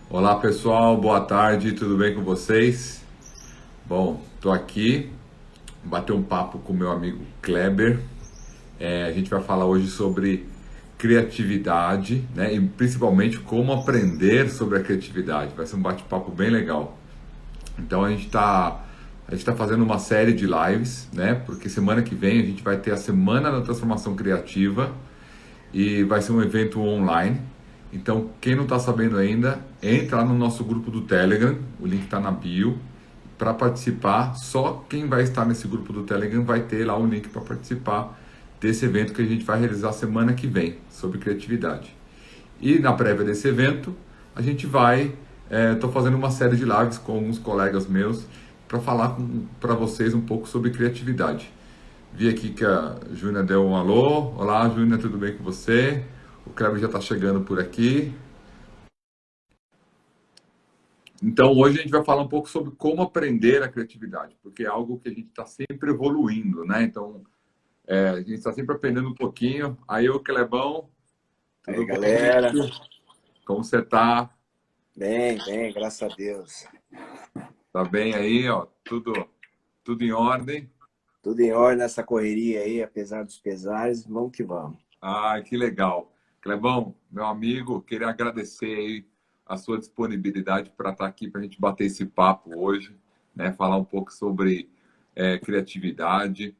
Olá pessoal, boa tarde, tudo bem com vocês? Bom, tô aqui, bater um papo com meu amigo Kleber. A gente vai falar hoje sobre criatividade, né? E principalmente como aprender sobre a criatividade. Vai ser um bate-papo bem legal. Então a gente tá fazendo uma série de lives, né? Porque semana que vem a gente vai ter a Semana da Transformação Criativa e vai ser um evento online. Então, quem não está sabendo ainda, entra lá no nosso grupo do Telegram, o link está na bio. Para participar, só quem vai estar nesse grupo do Telegram vai ter lá o link para participar desse evento que a gente vai realizar semana que vem, sobre criatividade. E na prévia desse evento, a gente vai, estou fazendo uma série de lives com alguns colegas meus para falar para vocês um pouco sobre criatividade. Vi aqui que a Júnia deu um alô. Olá, Júnia, tudo bem com você? O Kleber já está chegando por aqui. Então, hoje a gente vai falar um pouco sobre como aprender a criatividade, porque é algo que a gente está sempre evoluindo, né? Então, a gente está sempre aprendendo um pouquinho. Aí, ô Clebão, Aí, tudo bom, galera. gente? Como você tá? Bem, bem, graças a Deus. Tá bem aí, ó? Tudo em ordem? Tudo em ordem nessa correria aí, apesar dos pesares, vamos que vamos. Ah, que legal. Clebão, meu amigo, queria agradecer aí a sua disponibilidade para estar aqui para a gente bater esse papo hoje, né? Falar um pouco sobre criatividade.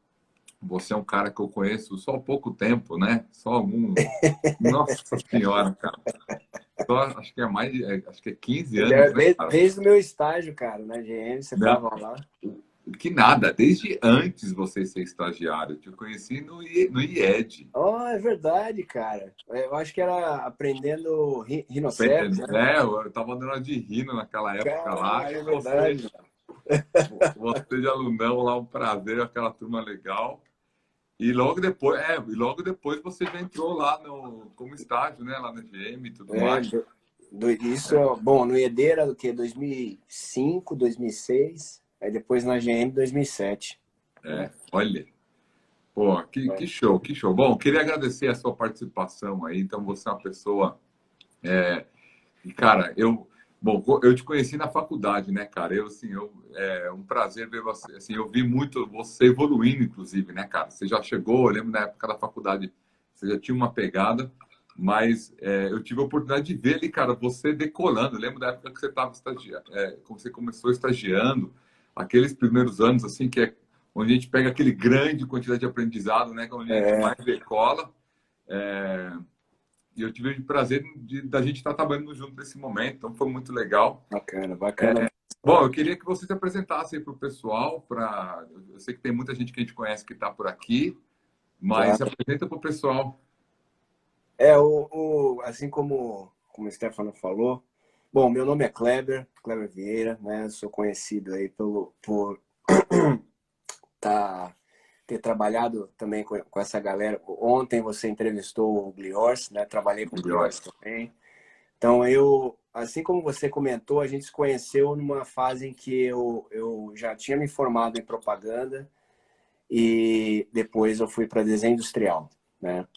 Você é um cara que eu conheço só há pouco tempo, né? Só algum. Nossa Senhora, cara. Só, acho que é acho que é 15 anos, né, cara? Desde o meu estágio, cara, na GM, você Não, tava lá. que nada, desde antes você ser estagiário. Eu te conheci no IED. Oh, é verdade, cara. Eu acho que era aprendendo rinoceros, né? Eu estava andando de rino naquela época lá, Caralho, e é verdade. você de alunão lá, um prazer, aquela turma legal. E logo depois você já entrou lá como estágio, né, lá na GM e tudo É, mais. isso, bom, no ED era do quê? 2005, 2006, aí depois na GM 2007, né? Olha, pô, que show, que show. Bom, queria agradecer a sua participação aí. Então, você é uma pessoa. E, cara, eu te conheci na faculdade, né, cara? É um prazer ver você. Assim, eu vi muito você evoluindo, inclusive, né, cara? Você já chegou, eu lembro na época da faculdade, você já tinha uma pegada, mas eu tive a oportunidade de ver ali, cara, você decolando. Eu lembro da época que você estava estagiando, como você começou estagiando, aqueles primeiros anos, assim, onde a gente pega aquele grande quantidade de aprendizado, né, que é onde a gente É, mais decola. É, e eu tive o prazer da gente estar trabalhando junto nesse momento, então foi muito legal. bacana, bacana. Bom, eu queria que você se apresentasse aí para o pessoal, eu sei que tem muita gente que a gente conhece que está por aqui, mas Tá. se apresenta para o pessoal. Assim como o Stefano falou, bom, meu nome é Kleber Vieira, né? Sou conhecido aí por tá, ter trabalhado também com essa galera. Ontem você entrevistou o Gliors, né? Trabalhei com o Melhor. Gliors também. Então, assim como você comentou, a gente se conheceu numa fase em que eu já tinha me formado em propaganda e depois eu fui para desenho industrial, né?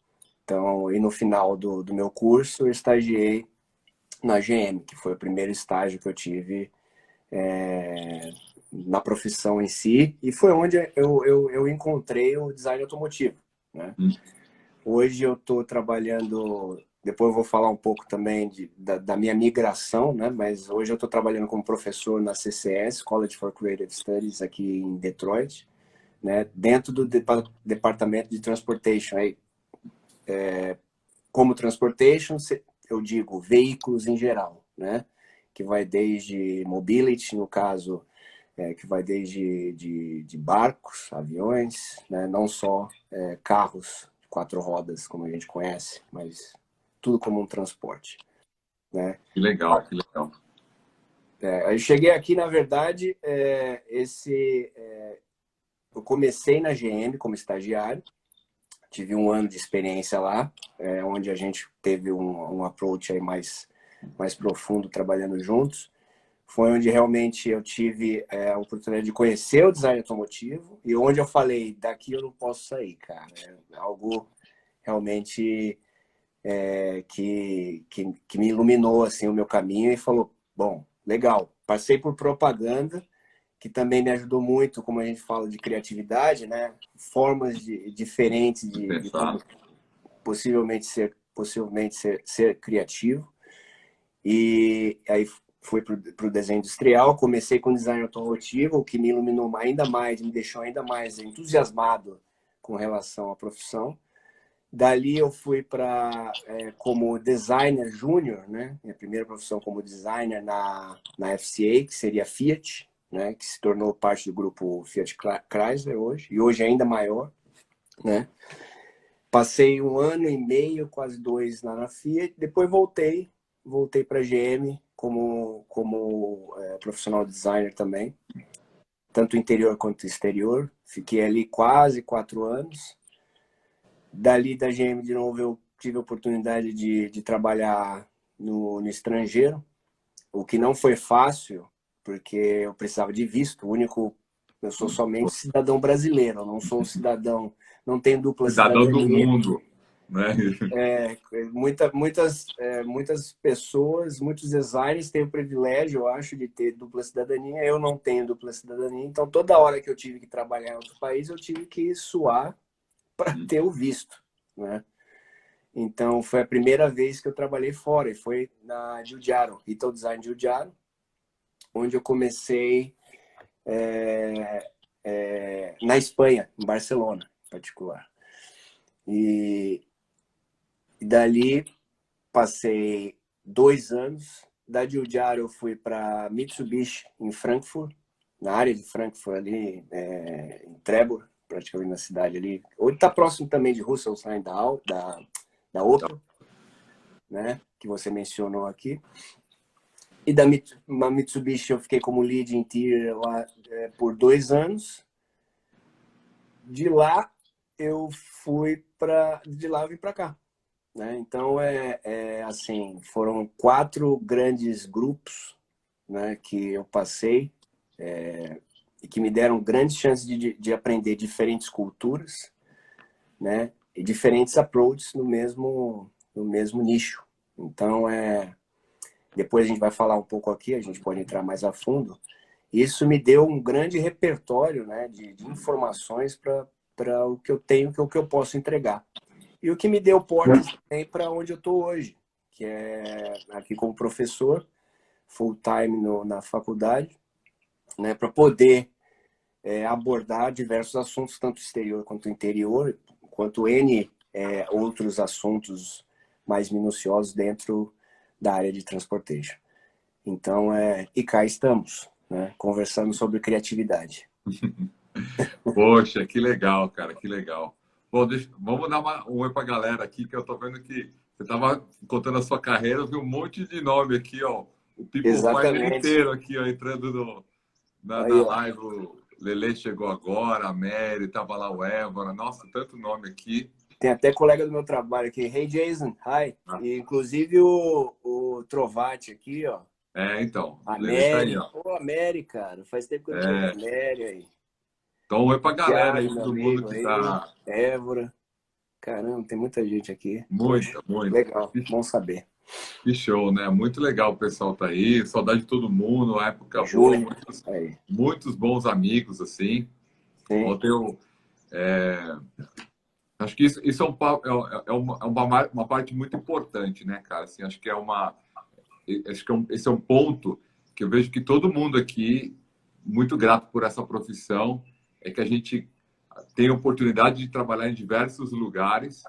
Então, e no final do meu curso, eu estagiei na GM, que foi o primeiro estágio que eu tive na profissão em si, e foi onde eu encontrei o design automotivo, né? Hum. Hoje eu estou trabalhando, depois eu vou falar um pouco também da minha migração, né? Mas hoje eu estou trabalhando como professor na CCS, College for Creative Studies, aqui em Detroit, né? Dentro do departamento de Transportation, aí, como transportation, eu digo veículos em geral, né? Que vai desde mobility, no caso, que vai desde de barcos, aviões, né? Não só carros de quatro rodas, como a gente conhece, mas tudo como um transporte, né? Que legal, que legal. Eu cheguei aqui, na verdade, eu comecei na GM como estagiário, tive um ano de experiência lá, onde a gente teve um approach aí mais profundo trabalhando juntos. Foi onde realmente eu tive a oportunidade de conhecer o design automotivo e onde eu falei, daqui eu não posso sair, cara. É algo realmente que me iluminou assim o meu caminho e falou, bom, legal, passei por propaganda, que também me ajudou muito, como a gente fala de criatividade, né? Formas diferentes de como Pensar. ser criativo. E aí fui para o desenho industrial, comecei com design automotivo, o que me iluminou ainda mais, me deixou ainda mais entusiasmado com relação à profissão. Dali eu fui para como designer júnior, né? Minha primeira profissão como designer na FCA, que seria Fiat, né? Que se tornou parte do grupo Fiat Chrysler hoje, e hoje é ainda maior, né? Passei 1 ano e meio, quase 2 na Fiat, depois voltei para a GM como profissional designer também, tanto interior quanto exterior. Fiquei ali quase 4 anos. Dali da GM, de novo, eu tive a oportunidade de trabalhar no estrangeiro, o que não foi fácil, porque eu precisava de visto. Eu sou somente cidadão brasileiro, eu não sou um cidadão, não tenho dupla Cidadão do cidadania. mundo, né? Muitas pessoas, muitos designers têm o privilégio, eu acho, de ter dupla cidadania. Eu não tenho dupla cidadania, então toda hora que eu tive que trabalhar em outro país, eu tive que suar para ter o visto, né? Então, foi a primeira vez que eu trabalhei fora, e foi na Giugiaro, Retail Design Giugiaro, onde eu comecei na Espanha, em Barcelona, em particular. E dali passei 2 anos. Da Giugiaro eu fui para Mitsubishi, em Frankfurt, na área de Frankfurt, ali em Trébor, praticamente na cidade ali. Hoje está próximo também de Rüsselsheim, da Opel, né, que você mencionou aqui. E da Mitsubishi eu fiquei como lead interior lá por 2 anos. De lá eu vim para cá, né? Então assim, foram 4 grandes grupos, né, que eu passei e que me deram grandes chances de aprender diferentes culturas, né, e diferentes approaches no mesmo nicho. Então depois a gente vai falar um pouco aqui, a gente pode entrar mais a fundo. Isso me deu um grande repertório, né, de informações para o que eu tenho, o que eu posso entregar. E o que me deu portas também para onde eu estou hoje, que é aqui como professor, full time na faculdade, né, para poder abordar diversos assuntos, tanto exterior quanto interior, quanto N outros assuntos mais minuciosos dentro da área de transportation. Então, e cá estamos, né, conversando sobre criatividade. Poxa, que legal, cara, que legal. Bom, vamos dar um oi para a galera aqui, que eu tô vendo que você estava contando a sua carreira, eu vi um monte de nome aqui, ó. O People Finder Exatamente. inteiro aqui, ó, entrando Aí, na ó. live. O Lele chegou agora, a Mary, tava lá o Évora. Nossa, tanto nome aqui. Tem até colega do meu trabalho aqui. Hey, Jason. Hi. Ah, E, inclusive o Trovati aqui, ó. então, o A Lele tá aí, Mary. ó. Ô, a Mary, cara. Faz tempo que eu não vejo a É, Mary aí. então, oi pra galera aí, Thiago, meu todo mundo amigo que aí. tá. Évora. Caramba, tem muita gente aqui. Poxa, Muita, muita. legal. Bom saber. Que show, né? Muito legal o pessoal tá aí. Saudade de todo mundo, uma época boa, Júnior. Aí. muitos bons amigos, assim. Sim. Ontem acho que isso é, uma parte muito importante, né, cara? Assim, acho que esse é um ponto que eu vejo que todo mundo aqui, muito grato por essa profissão, é que a gente tem a oportunidade de trabalhar em diversos lugares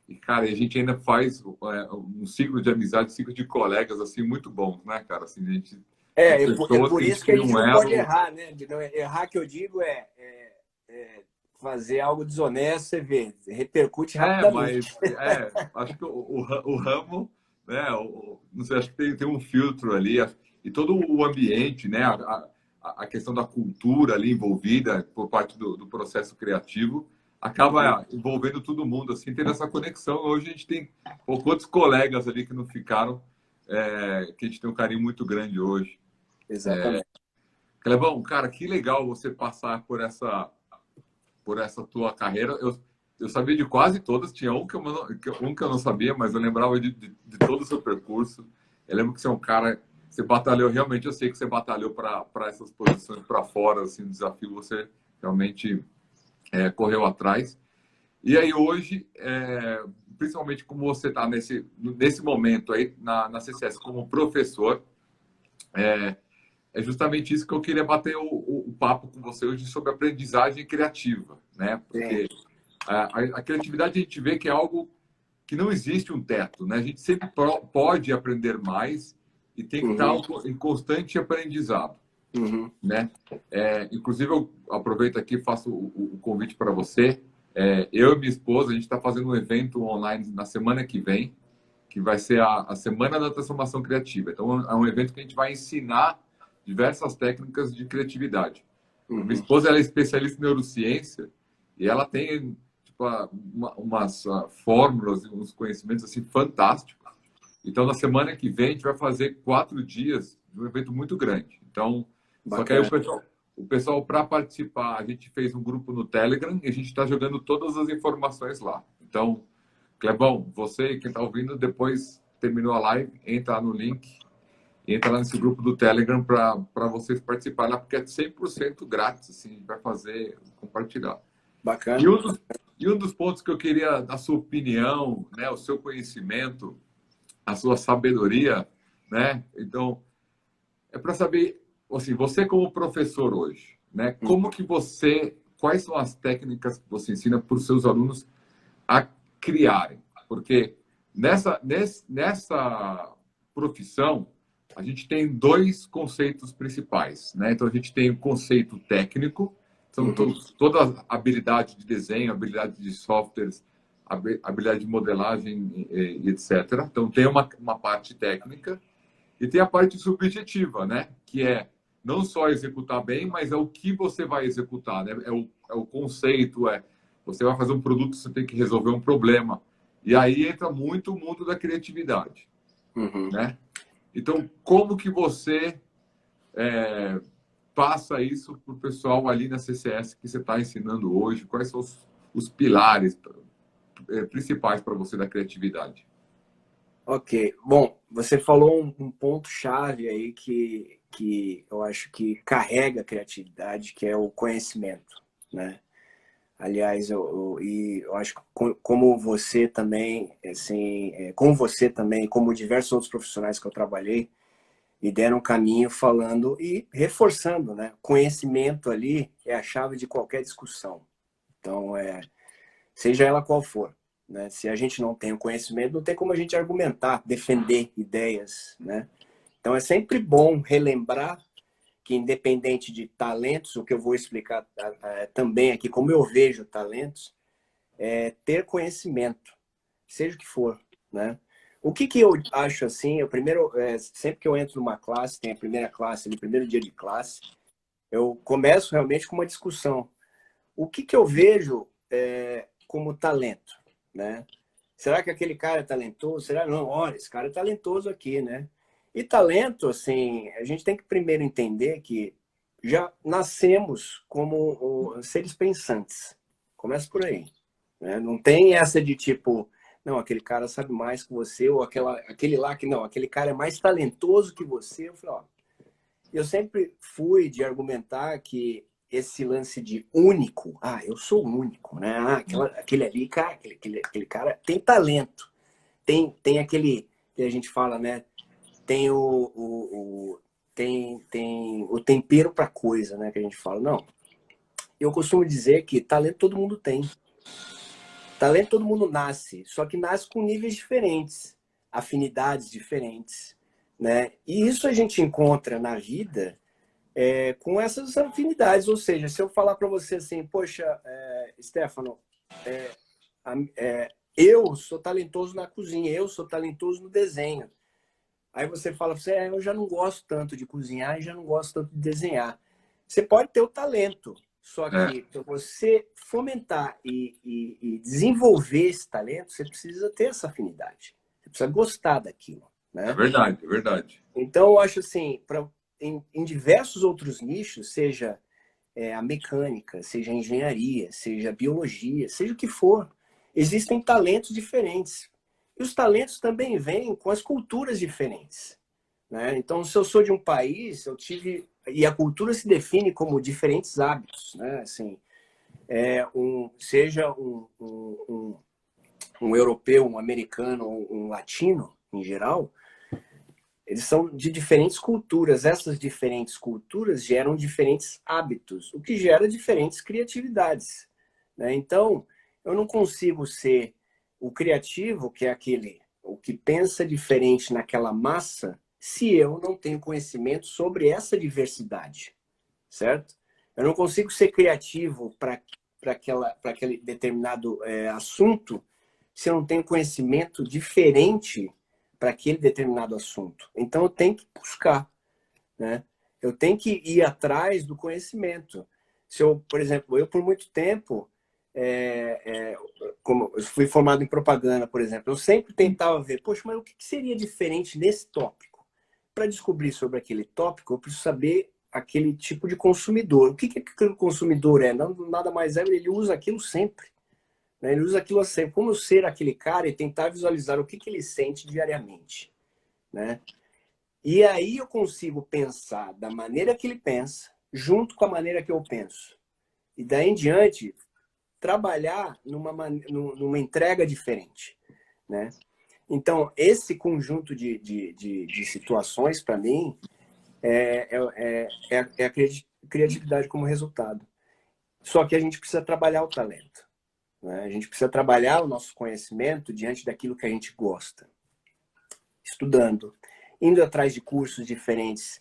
e, cara, a gente ainda faz um ciclo de amizade, um ciclo de colegas, assim, muito bons, né, cara? Assim, são É pessoas por que a gente isso que a cria gente um não pode elo. errar, né? Errar que eu digo é fazer algo desonesto, você vê, repercute rapidamente. Mas acho que o ramo, né? Não sei, acho que tem um filtro ali e todo o ambiente, né? A questão da cultura ali envolvida por parte do processo criativo acaba envolvendo todo mundo, assim, tendo essa conexão. Hoje a gente tem quantos colegas ali que não ficaram, que a gente tem um carinho muito grande hoje. Exatamente. Clevão, cara, que legal você passar por essa tua carreira. eu sabia de quase todas, tinha um que eu não sabia, mas eu lembrava de todo o seu percurso. Eu lembro que você é um cara, você batalhou, realmente eu sei que você batalhou para essas posições para fora, assim, desafio, você realmente correu atrás. E aí hoje, principalmente como você está nesse momento aí na CCS como professor, é justamente isso que eu queria bater o papo com você hoje sobre aprendizagem criativa, né? Sim. Porque a criatividade a gente vê que é algo que não existe um teto, né? A gente sempre pode aprender mais e tem que estar Uhum. em constante aprendizado, Uhum. né? Inclusive, eu aproveito aqui e faço o convite para você. Eu e minha esposa, a gente está fazendo um evento online na semana que vem, que vai ser a Semana da Transformação Criativa. Então, é um evento que a gente vai ensinar diversas técnicas de criatividade. A minha Uhum. esposa ela é especialista em neurociência e ela tem tipo, umas fórmulas e uns conhecimentos assim fantásticos. Então, na semana que vem, a gente vai fazer 4 dias de um evento muito grande. Então, só que aí Bacana. o pessoal para participar, a gente fez um grupo no Telegram e a gente está jogando todas as informações lá. Então, Clebão, você quem está ouvindo, depois terminou a live, entra no link, entra lá nesse grupo do Telegram para vocês participarem lá, porque é 100% grátis, assim, a gente vai fazer, compartilhar. E Bacana. um dos pontos que eu queria, da sua opinião, né, o seu conhecimento, a sua sabedoria, né? Então, é para saber, assim, você como professor hoje, né? Como que quais são as técnicas que você ensina para os seus alunos a criarem? Porque nessa profissão, a gente tem dois conceitos principais, né? Então, a gente tem o conceito técnico, são Uhum. toda a habilidade de desenho, habilidade de softwares, habilidade de modelagem e etc. Então, tem uma parte técnica e tem a parte subjetiva, né? Que é não só executar bem, mas é o que você vai executar, né? É o conceito, você vai fazer um produto, você tem que resolver um problema. E aí entra muito o mundo da criatividade, Uhum. né? Então, como que você passa isso para o pessoal ali na CCS que você está ensinando hoje? Quais são os pilares principais para você da criatividade? Ok. Bom, você falou um ponto-chave aí que eu acho que carrega a criatividade, que é o conhecimento, né? Aliás, eu acho que como você também, assim, como você também, como diversos outros profissionais que eu trabalhei, me deram um caminho falando e reforçando, né? Conhecimento ali é a chave de qualquer discussão. Então, seja ela qual for, né? Se a gente não tem o conhecimento, não tem como a gente argumentar, defender ideias, né? Então, é sempre bom relembrar que, independente de talentos, o que eu vou explicar também aqui, como eu vejo talentos, é ter conhecimento, seja o que for, né? O que eu acho assim, eu primeiro, sempre que eu entro numa classe, tem a primeira classe, no primeiro dia de classe, eu começo realmente com uma discussão. O que eu vejo como talento, né? Será que aquele cara é talentoso? Será não? Olha, esse cara é talentoso aqui, né? E talento, assim, a gente tem que primeiro entender que já nascemos como seres pensantes. Começa por aí, né? Não tem essa de tipo, não, aquele cara sabe mais que você, ou aquele lá que não, aquele cara é mais talentoso que você. Eu falei, ó, eu sempre fui de argumentar que esse lance de único, eu sou único, né? Aquele ali, cara, aquele cara tem talento, tem aquele que a gente fala, né? Tem tem o tempero para coisa, né? Que a gente fala. Não, eu costumo dizer que talento todo mundo tem. Talento todo mundo nasce, só que nasce com níveis diferentes, afinidades diferentes, né? E isso a gente encontra na vida com essas afinidades. Ou seja, se eu falar para você assim, poxa, Stefano, eu sou talentoso na cozinha, eu sou talentoso no desenho. Aí você fala, eu já não gosto tanto de cozinhar e já não gosto tanto de desenhar. Você pode ter o talento, só É, que para você fomentar e desenvolver esse talento, você precisa ter essa afinidade. Você precisa gostar daquilo, é né? verdade, é verdade. Então, eu acho assim, em diversos outros nichos, seja a mecânica, seja a engenharia, seja a biologia, seja o que for. Existem talentos diferentes. E os talentos também vêm com as culturas diferentes, né? Então, se eu sou de um país, eu tive... E a cultura se define como diferentes hábitos, né? Assim, seja um europeu, um americano, um latino, em geral, eles são de diferentes culturas. Essas diferentes culturas geram diferentes hábitos, o que gera diferentes criatividades, né? Então, eu não consigo ser o criativo, que é o que pensa diferente naquela massa, se eu não tenho conhecimento sobre essa diversidade, certo? Eu não consigo ser criativo para aquele determinado assunto se eu não tenho conhecimento diferente para aquele determinado assunto. Então, eu tenho que buscar, né? Eu tenho que ir atrás do conhecimento. Se eu, por exemplo, eu por muito tempo, como eu fui formado em propaganda, por exemplo, eu sempre tentava ver, poxa, mas o que seria diferente nesse tópico? Para descobrir sobre aquele tópico, eu preciso saber aquele tipo de consumidor. O que aquele consumidor é? Nada mais é, ele usa aquilo sempre. Né? Ele usa aquilo sempre. Como ser aquele cara e tentar visualizar o que ele sente diariamente. Né? E aí eu consigo pensar da maneira que ele pensa, junto com a maneira que eu penso. E daí em diante, trabalhar numa entrega diferente. Né? Então, esse conjunto de situações, para mim, é a criatividade como resultado. Só que a gente precisa trabalhar o talento. Né? A gente precisa trabalhar o nosso conhecimento diante daquilo que a gente gosta. Estudando, indo atrás de cursos diferentes,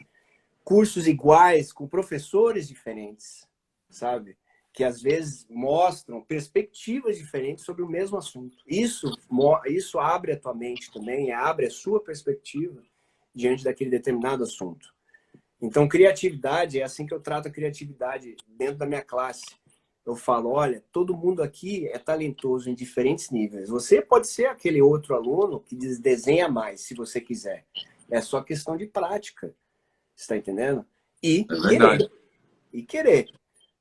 cursos iguais, com professores diferentes, sabe? Que às vezes mostram perspectivas diferentes sobre o mesmo assunto. Isso abre a tua mente também, abre a sua perspectiva diante daquele determinado assunto. Então, criatividade, é assim que eu trato a criatividade dentro da minha classe. Eu falo, olha, todo mundo aqui é talentoso em diferentes níveis. Você pode ser aquele outro aluno que desenha mais, se você quiser. É só questão de prática. Você está entendendo? E É verdade. querer.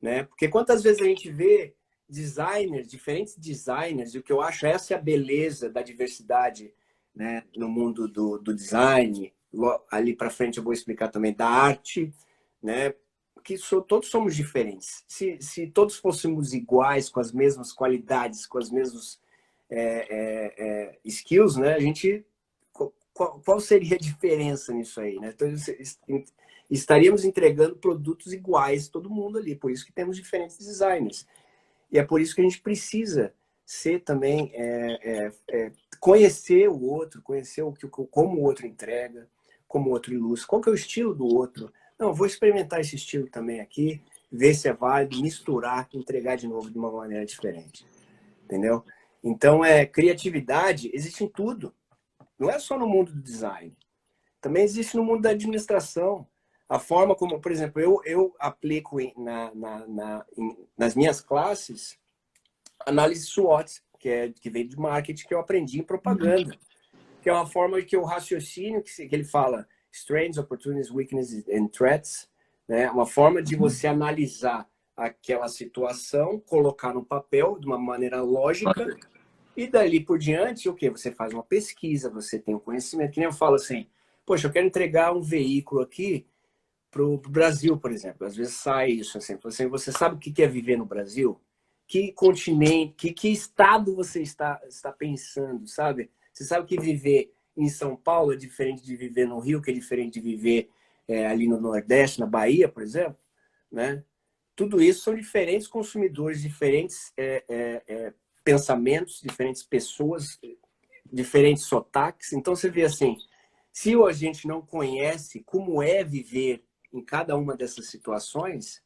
Né? Porque quantas vezes a gente vê designers, diferentes designers, e o que eu acho essa é a beleza da diversidade, né, no mundo do design. Ali para frente eu vou explicar também da arte, né? Que todos somos diferentes. Se todos fôssemos iguais, com as mesmas qualidades, com as mesmas skills, né? A gente, qual seria a diferença nisso aí, né? Então, estaríamos entregando produtos iguais todo mundo ali. Por isso que temos diferentes designers. E é por isso que a gente precisa ser também conhecer o outro, conhecer como o outro entrega, como o outro ilustra, qual que é o estilo do outro. Não, vou experimentar esse estilo também aqui, ver se é válido, misturar, entregar de novo de uma maneira diferente. Entendeu? Então, criatividade existe em tudo. Não é só no mundo do design. Também existe no mundo da administração. A forma como, por exemplo, eu aplico nas minhas classes análise SWOT, que veio de marketing, que eu aprendi em propaganda. Que é uma forma que o raciocínio, que ele fala strengths, opportunities, weaknesses and threats, né? Uma forma de você analisar aquela situação, colocar no papel de uma maneira lógica e dali por diante, o que? Você faz uma pesquisa, você tem um conhecimento. Que nem eu falo assim, poxa, eu quero entregar um veículo aqui para o Brasil, por exemplo. Às vezes sai isso assim, você sabe o que é viver no Brasil? Que continente, que estado você está pensando, sabe? Você sabe que viver em São Paulo é diferente de viver no Rio, que é diferente de viver ali no Nordeste, na Bahia, por exemplo, né? Tudo isso são diferentes consumidores, diferentes pensamentos, diferentes pessoas, diferentes sotaques. Então você vê assim, se a gente não conhece como é viver em cada uma dessas situações,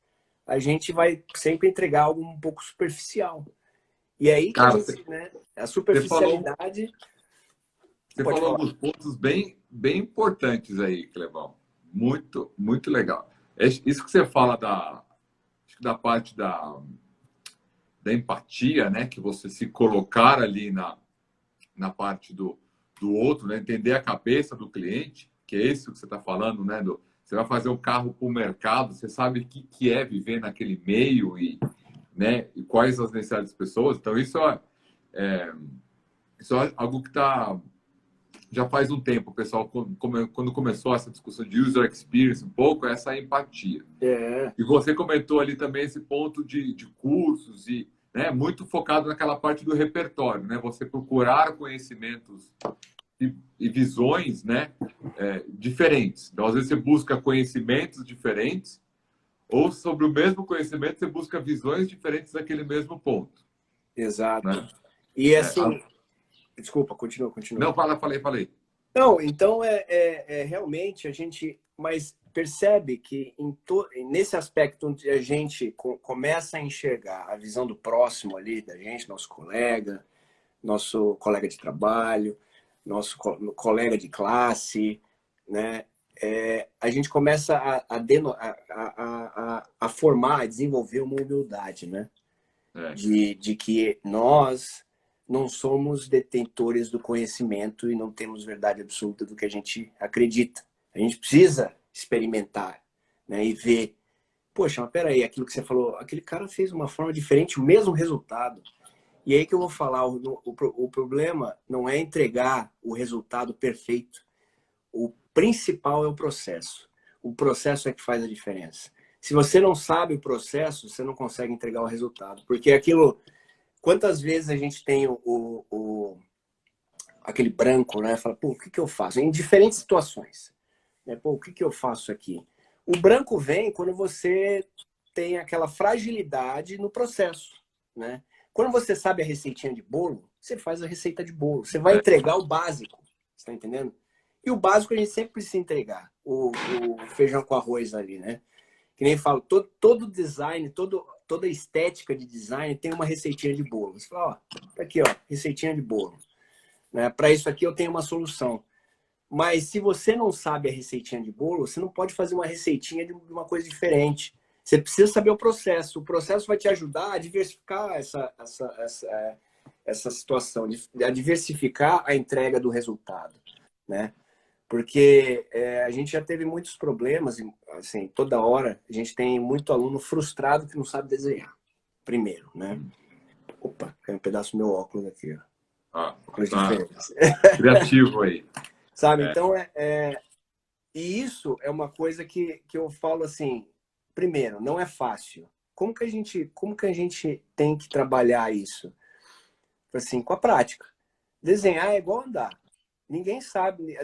a gente vai sempre entregar algo um pouco superficial. E aí que Cara, a superficialidade... Você falou alguns pontos bem importantes aí, Clebão. Muito, muito legal. Isso que você fala da parte da empatia, né? Que você se colocar ali na parte do outro, né? Entender a cabeça do cliente, que é isso que você está falando, né? você vai fazer um carro para o mercado, você sabe o que é viver naquele meio e, né, e quais as necessidades das pessoas. Então, isso é algo que já faz um tempo. O pessoal, quando começou essa discussão de user experience, um pouco, essa empatia. E você comentou ali também esse ponto de cursos e, né, muito focado naquela parte do repertório, né? Você procurar conhecimentos e visões, né, diferentes. Então, às vezes, você busca conhecimentos diferentes ou sobre o mesmo conhecimento, você busca visões diferentes daquele mesmo ponto. Exato. Né? E assim... Desculpa, continua. Não, falei. Não, então realmente a gente... Mas percebe que nesse aspecto onde a gente começa a enxergar a visão do próximo ali, da gente, nosso colega de trabalho, nosso colega de classe, né? A gente começa a formar, a desenvolver uma humildade, né? De que nós não somos detentores do conhecimento e não temos verdade absoluta do que a gente acredita. A gente precisa experimentar, né? E ver, poxa, mas peraí, aquilo que você falou, aquele cara fez uma forma diferente, o mesmo resultado. E aí que eu vou falar, o problema não é entregar o resultado perfeito. O principal é o processo. O processo é que faz a diferença. Se você não sabe o processo, você não consegue entregar o resultado. Porque aquilo... Quantas vezes a gente tem aquele branco, né? Fala, pô, o que eu faço? Em diferentes situações. Né? Pô, o que eu faço aqui? O branco vem quando você tem aquela fragilidade no processo, né? Quando você sabe a receitinha de bolo, você faz a receita de bolo. Você vai entregar o básico. Você tá entendendo? E o básico a gente sempre precisa entregar. O feijão com arroz ali, né? Que nem falo, todo design, toda estética de design tem uma receitinha de bolo. Você fala, ó, tá aqui, ó, receitinha de bolo. Né? Para isso aqui eu tenho uma solução. Mas se você não sabe a receitinha de bolo, você não pode fazer uma receitinha de uma coisa diferente. Você precisa saber o processo. O processo vai te ajudar a diversificar essa situação, a diversificar a entrega do resultado, né? Porque a gente já teve muitos problemas, assim, toda hora a gente tem muito aluno frustrado que não sabe desenhar, primeiro, né? Opa, caiu um pedaço do meu óculos aqui, ó. Óculos diferentes. Criativo aí. Sabe, então e isso é uma coisa que eu falo assim, primeiro, não é fácil. Como que a gente tem que trabalhar isso? Assim, com a prática. Desenhar é igual andar. Ninguém sabe,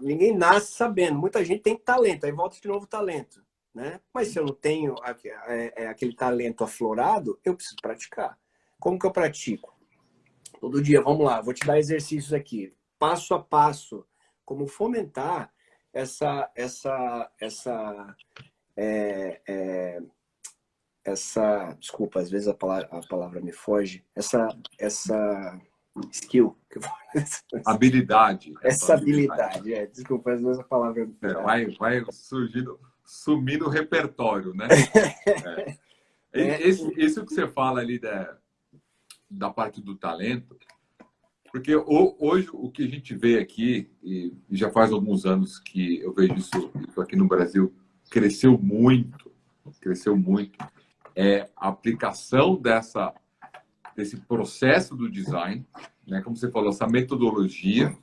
ninguém nasce sabendo. Muita gente tem talento, aí volta de novo o talento, né? Mas se eu não tenho aquele talento aflorado, eu preciso praticar. Como que eu pratico? Todo dia, vamos lá, vou te dar exercícios aqui, passo a passo, como fomentar desculpa, às vezes a palavra me foge, essa skill. Habilidade. Essa habilidade, desculpa, às vezes a palavra... Vai sumir no repertório, né? Isso que você fala ali da parte do talento, porque hoje o que a gente vê aqui, e já faz alguns anos que eu vejo isso aqui no Brasil, cresceu muito, é a aplicação desse processo do design, né? Como você falou, essa metodologia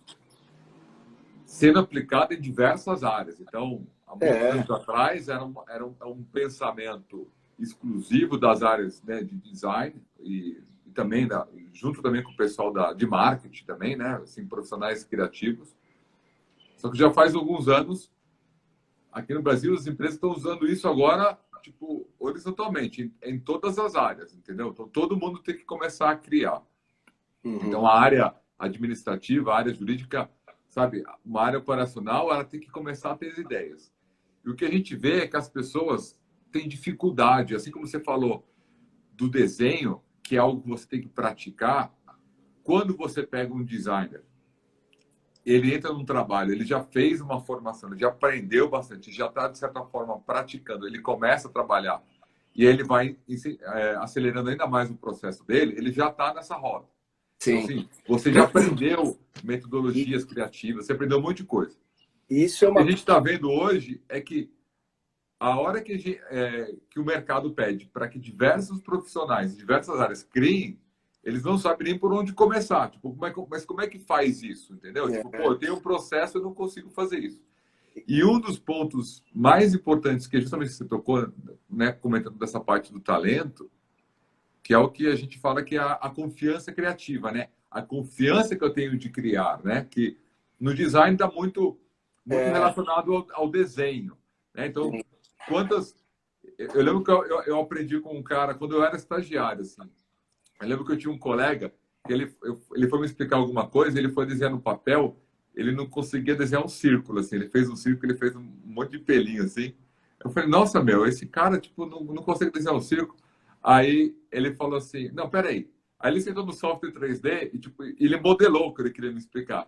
sendo aplicada em diversas áreas. Então, há muitos anos atrás, era um pensamento exclusivo das áreas, né, de design e também junto também com o pessoal de marketing também, né, assim, profissionais criativos. Só que já faz alguns anos, aqui no Brasil, as empresas estão usando isso agora, tipo, horizontalmente, em todas as áreas, entendeu? Então, todo mundo tem que começar a criar. Então, a área administrativa, a área jurídica, sabe, uma área operacional, ela tem que começar a ter ideias. E o que a gente vê é que as pessoas têm dificuldade, assim como você falou do desenho, que é algo que você tem que praticar. Quando você pega um designer, ele entra num trabalho, ele já fez uma formação, ele já aprendeu bastante, já está, de certa forma, praticando, ele começa a trabalhar e ele vai acelerando ainda mais o processo dele, ele já está nessa roda. Sim. Então, assim, você já aprendeu metodologias criativas, você aprendeu um monte de coisa. Isso é O que a uma... gente está vendo hoje é que a hora que, que o mercado pede para que diversos profissionais de diversas áreas criem, eles não sabem nem por onde começar. Tipo, mas como é que faz isso? Entendeu? Tipo, pô, É, eu tenho um processo, eu não consigo fazer isso. E um dos pontos mais importantes que justamente você tocou, né, comentando dessa parte do talento, que é o que a gente fala que é a confiança criativa, né? A confiança que eu tenho de criar, né? Que no design está muito é, relacionado ao desenho, né? Então, sim. quantas... Eu lembro que eu aprendi com um cara, quando eu era estagiário, assim. Eu lembro que eu tinha um colega que ele foi me explicar alguma coisa, ele foi desenhar no papel, ele não conseguia desenhar um círculo, assim. Ele fez um círculo, ele fez um monte de pelinho, assim. Eu falei, nossa, meu, esse cara, tipo, não consegue desenhar um círculo. Aí ele falou assim, não, peraí. Aí ele sentou no software 3D e, tipo, ele modelou o que ele queria me explicar.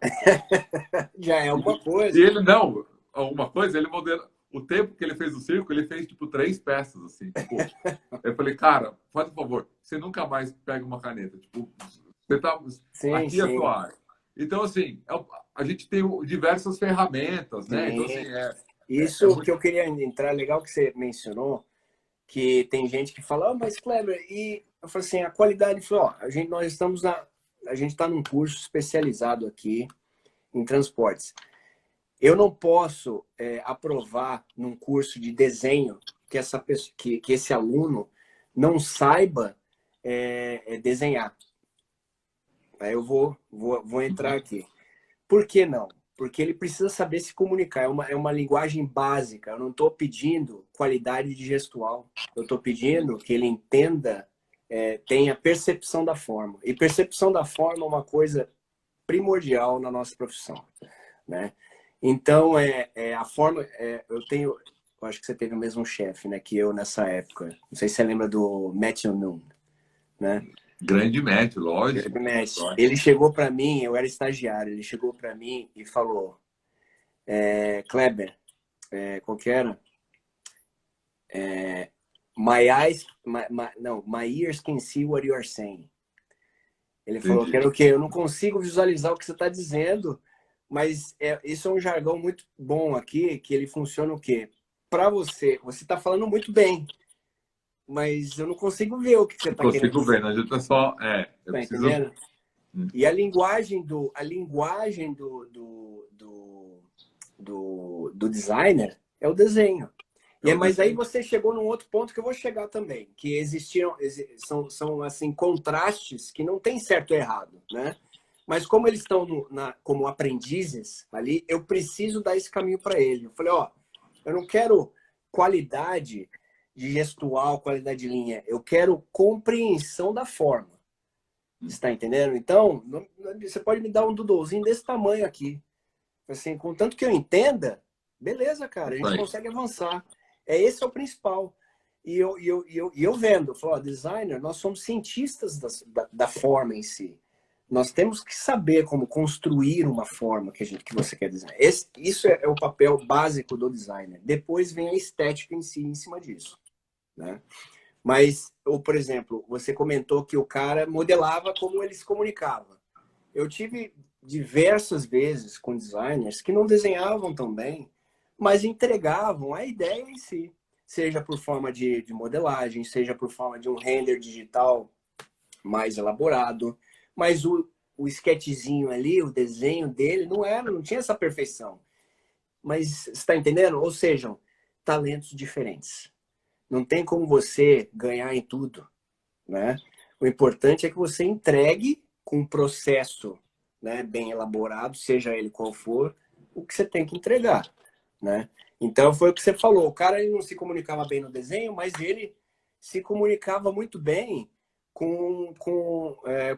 Já é alguma E coisa. ele, não, alguma coisa, ele modelou. O tempo que ele fez o círculo, ele fez, tipo, 3 peças, assim, tipo... Eu falei, cara, faz um favor, você nunca mais pega uma caneta. Tipo, você tá. Sim, Aqui é a sim, tua área. Então, assim, a gente tem diversas ferramentas, né? Então, assim, sim. é Isso que muito. eu queria entrar, legal que você mencionou, que tem gente que fala, mas Kleber, e eu falei assim, a qualidade, falou, ó, a gente está num curso especializado aqui em transportes. Eu não posso aprovar num curso de desenho que essa pessoa, que esse aluno não saiba desenhar. Aí eu vou entrar aqui. Por que não? Porque ele precisa saber se comunicar. É uma linguagem básica. Eu não estou pedindo qualidade de gestual. Eu estou pedindo que ele entenda, tenha percepção da forma. E percepção da forma é uma coisa primordial na nossa profissão, né? Então, a forma... eu acho que você teve o mesmo chefe, né, que eu nessa época. Não sei se você lembra do Matthew Noon, né? Grande médio, lógico. Lógico. Ele chegou para mim, eu era estagiário, ele chegou para mim e falou, Kleber, qual que era? My eyes, não, my ears can see what you are saying. Ele falou que Entendi. era o quê? Eu não consigo visualizar o que você está dizendo, mas isso é um jargão muito bom aqui, que ele funciona o quê? Para você está falando muito bem, mas eu não consigo ver o que você Não está querendo consigo ver, dizer. não adianta só. Eu Tá preciso. entendendo? E a linguagem do designer é o desenho. É o Mas aí desenho. você chegou num outro ponto que eu vou chegar também, que são assim, contrastes que não tem certo e errado, né? Mas como eles estão como aprendizes ali, eu preciso dar esse caminho para ele. Eu falei, ó, eu não quero qualidade de gestual, qualidade de linha, eu quero compreensão da forma. Está entendendo? Então, você pode me dar um doodlezinho desse tamanho aqui. Assim, contanto que eu entenda, beleza, cara, a Isso gente aí. consegue avançar. Esse é o principal. E eu vendo, eu falo, ó, designer, nós somos cientistas da forma em si. Nós temos que saber como construir uma forma que você quer desenhar. Isso é o papel básico do designer. Depois vem a estética em si, em cima disso, né? Mas, ou, por exemplo, você comentou que o cara modelava como ele se comunicava. Eu tive diversas vezes com designers que não desenhavam tão bem, mas entregavam a ideia em si. Seja por forma de modelagem, seja por forma de um render digital mais elaborado. Mas o sketchzinho ali, o desenho dele, não tinha essa perfeição. Mas, está entendendo? Ou sejam, talentos diferentes. Não tem como você ganhar em tudo, né? O importante é que você entregue com um processo, né, bem elaborado, seja ele qual for, o que você tem que entregar, né? Então foi o que você falou. O cara ele não se comunicava bem no desenho, mas ele se comunicava muito bem com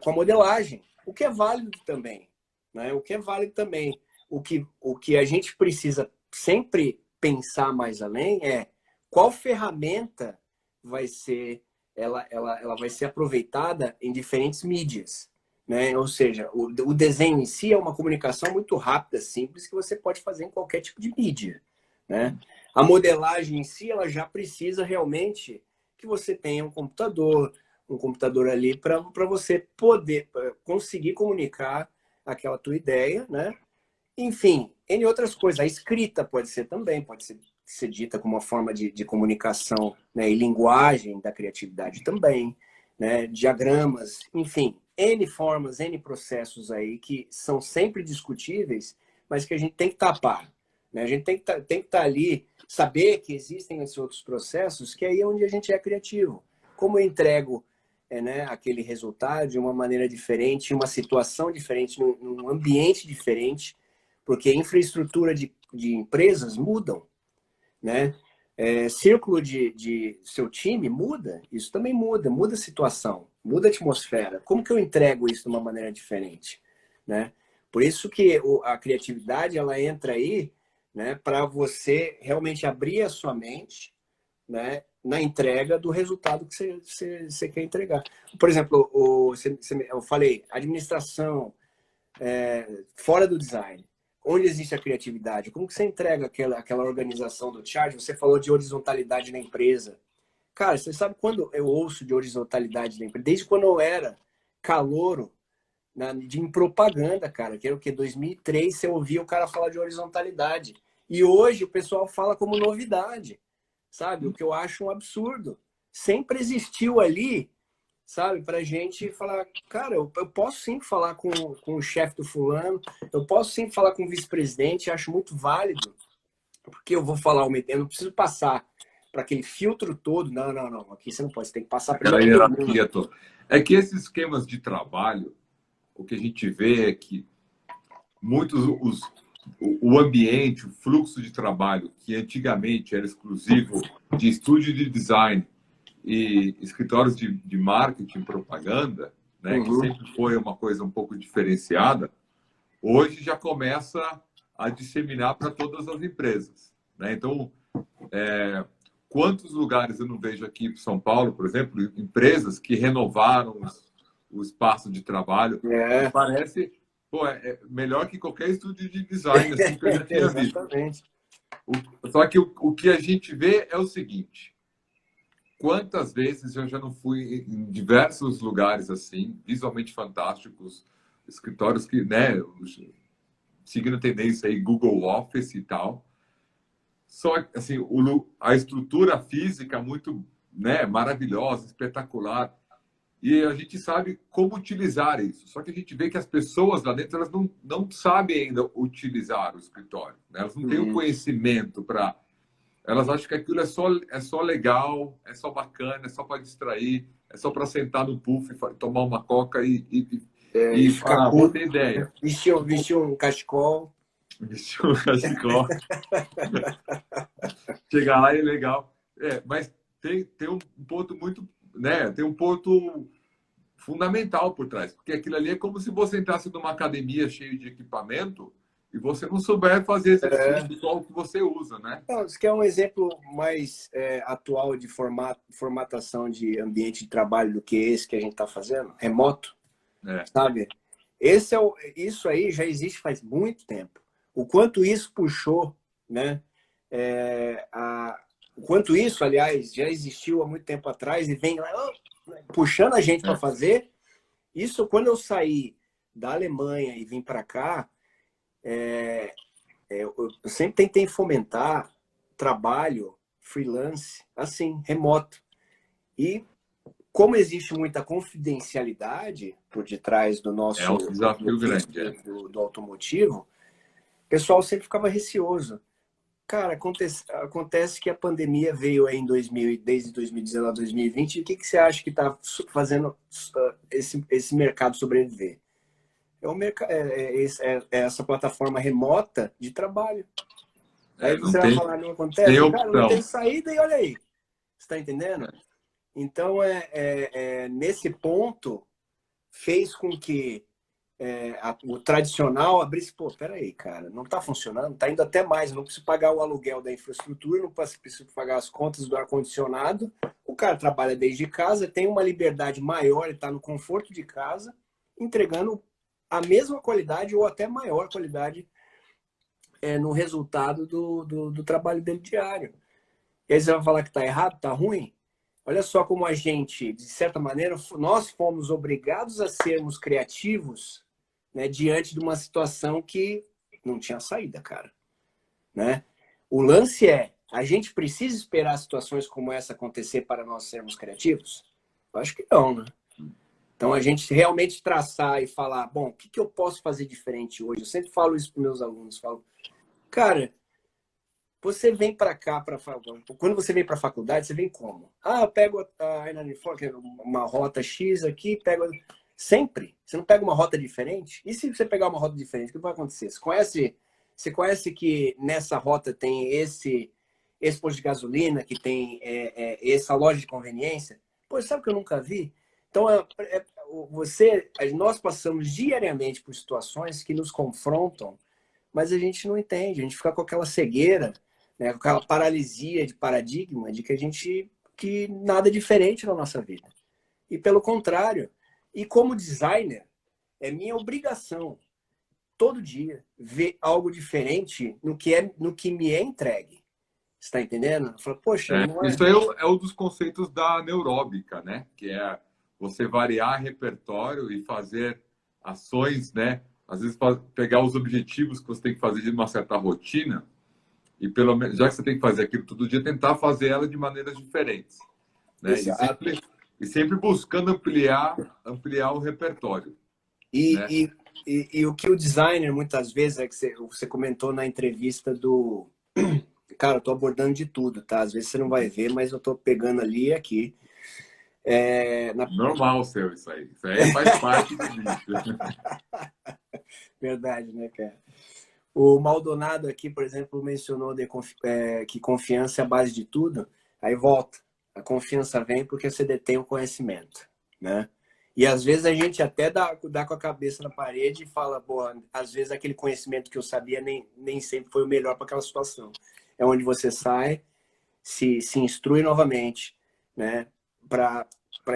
a modelagem, o que é válido também, né? O que é válido também. O que a gente precisa sempre pensar mais além é qual ferramenta vai ser ela vai ser aproveitada em diferentes mídias, né? Ou seja, o desenho em si é uma comunicação muito rápida, simples, que você pode fazer em qualquer tipo de mídia, né? A modelagem em si, ela já precisa realmente que você tenha um computador ali para você poder conseguir comunicar aquela tua ideia, né? Enfim, N outras coisas. A escrita pode ser também, pode ser dita como uma forma de comunicação, né? E linguagem da criatividade também, né? Diagramas, enfim, N formas, N processos aí que são sempre discutíveis, mas que a gente tem que tapar, né? A gente tem que estar ali, saber que existem esses outros processos, que aí é onde a gente é criativo. Como eu entrego né, aquele resultado de uma maneira diferente, em uma situação diferente, num ambiente diferente, porque a infraestrutura de empresas mudam, né? Círculo de seu time muda, isso também muda a situação, muda a atmosfera. Como que eu entrego isso de uma maneira diferente, né? Por isso que a criatividade ela entra aí, né, para você realmente abrir a sua mente, né, na entrega do resultado que você quer entregar. Por exemplo, eu falei, administração fora do design. Onde existe a criatividade? Como que você entrega aquela organização do charge? Você falou de horizontalidade na empresa. Cara, você sabe quando eu ouço de horizontalidade na empresa? Desde quando eu era calouro em propaganda, cara, que era o quê? 2003, você ouvia o cara falar de horizontalidade. E hoje o pessoal fala como novidade, sabe? O que eu acho um absurdo. Sempre existiu ali, sabe? Pra gente falar, cara, eu posso sim falar com o chefe do fulano, eu posso sim falar com o vice-presidente, acho muito válido, porque eu vou falar eu não preciso passar para aquele filtro todo. Não, não, não. Aqui você não pode, você tem que passar Aquela primeiro por mim. hierarquia toda. É que esses esquemas de trabalho, o que a gente vê é que muitos o ambiente, o fluxo de trabalho, que antigamente era exclusivo de estúdio de design e escritórios de marketing e propaganda, né, que Uhum. sempre foi uma coisa um pouco diferenciada, hoje já começa a disseminar para todas as empresas, né? Então, quantos lugares eu não vejo aqui em São Paulo, por exemplo, empresas que renovaram o espaço de trabalho, e parece, pô, é melhor que qualquer estúdio de design assim que eu já tinha visto. Exatamente. Só que o que a gente vê é o seguinte: quantas vezes eu já não fui em diversos lugares assim, visualmente fantásticos, escritórios que, né, seguindo tendência aí, Google Office e tal. Só assim, a estrutura física muito, né, maravilhosa, espetacular. E a gente sabe como utilizar isso. Só que a gente vê que as pessoas lá dentro elas não sabem ainda utilizar o escritório, né? Elas não têm o conhecimento para. Elas acham que aquilo é só legal, é só bacana, é só para distrair, é só para sentar no puff, tomar uma coca e Ficar falar, vou curto, ter ideia. vestir um cachecol. Vestir um cachecol. Chegar lá é legal. Mas tem um ponto muito, né? Tem um ponto fundamental por trás, porque aquilo ali é como se você entrasse numa academia cheia de equipamento e você não souber fazer exercício só o que você usa, né? Não, isso que é um exemplo mais atual de formatação de ambiente de trabalho do que esse que a gente está fazendo, remoto, sabe? Isso aí já existe faz muito tempo. O quanto isso puxou, né? O quanto isso, aliás, já existiu há muito tempo atrás e vem lá, puxando a gente para fazer. Isso, quando eu saí da Alemanha e vim para cá, eu sempre tentei fomentar trabalho freelance, assim, remoto. E como existe muita confidencialidade por detrás do nosso É um desafio grande. do automotivo, o pessoal sempre ficava receoso. Cara, acontece que a pandemia veio aí desde 2019, 2020, e o que você acha que está fazendo esse mercado sobreviver? Essa plataforma remota de trabalho. Aí Não você vai tem, falar, não tem acontece? Cara, não opção. tem saída e olha aí. Você está entendendo? Então, nesse ponto, fez com que o tradicional abrisse, pô, peraí, cara, não está funcionando, está indo até mais, eu não preciso pagar o aluguel da infraestrutura, não preciso pagar as contas do ar-condicionado, o cara trabalha desde casa, tem uma liberdade maior, ele está no conforto de casa, entregando a mesma qualidade ou até maior qualidade no resultado do trabalho dele diário. E aí você vai falar que está errado, está ruim? Olha só como a gente, de certa maneira, nós fomos obrigados a sermos criativos, né, diante de uma situação que não tinha saída, cara. Né? O lance é, a gente precisa esperar situações como essa acontecer para nós sermos criativos? Eu acho que não, né? Então, a gente realmente traçar e falar, bom, o que eu posso fazer diferente hoje? Eu sempre falo isso para meus alunos, falo, cara, você vem para cá, quando você vem para a faculdade, você vem como? Ah, eu pego a Inanifor, que é uma rota X aqui, pego... Sempre. Você não pega uma rota diferente? E se você pegar uma rota diferente, o que vai acontecer? Você conhece que nessa rota tem esse posto de gasolina, que tem essa loja de conveniência? Pô, sabe o que eu nunca vi? Então, nós passamos diariamente por situações que nos confrontam, mas a gente não entende, a gente fica com aquela cegueira, né, com aquela paralisia de paradigma de que nada é diferente na nossa vida. E pelo contrário, e como designer, é minha obrigação todo dia ver algo diferente no que me é entregue. Você está entendendo? Eu falo, poxa, não é... Isso aí é um dos conceitos da neuróbica, né? Que é você variar repertório e fazer ações, né? Às vezes pegar os objetivos que você tem que fazer de uma certa rotina e pelo menos, já que você tem que fazer aquilo todo dia, tentar fazer ela de maneiras diferentes, né? E sempre buscando ampliar o repertório. E o que o designer muitas vezes é que você comentou na entrevista do... Cara, eu tô abordando de tudo, tá? Às vezes você não vai ver, mas eu tô pegando ali e aqui. Normal seu isso aí. Isso aí faz parte do vídeo. Verdade, né, cara? O Maldonado aqui, por exemplo, mencionou que confiança é a base de tudo. Aí volta. A confiança vem porque você detém o conhecimento, né? E às vezes a gente até dá com a cabeça na parede e fala, pô, às vezes aquele conhecimento que eu sabia nem sempre foi o melhor para aquela situação. É onde você sai, se instrui novamente, né, para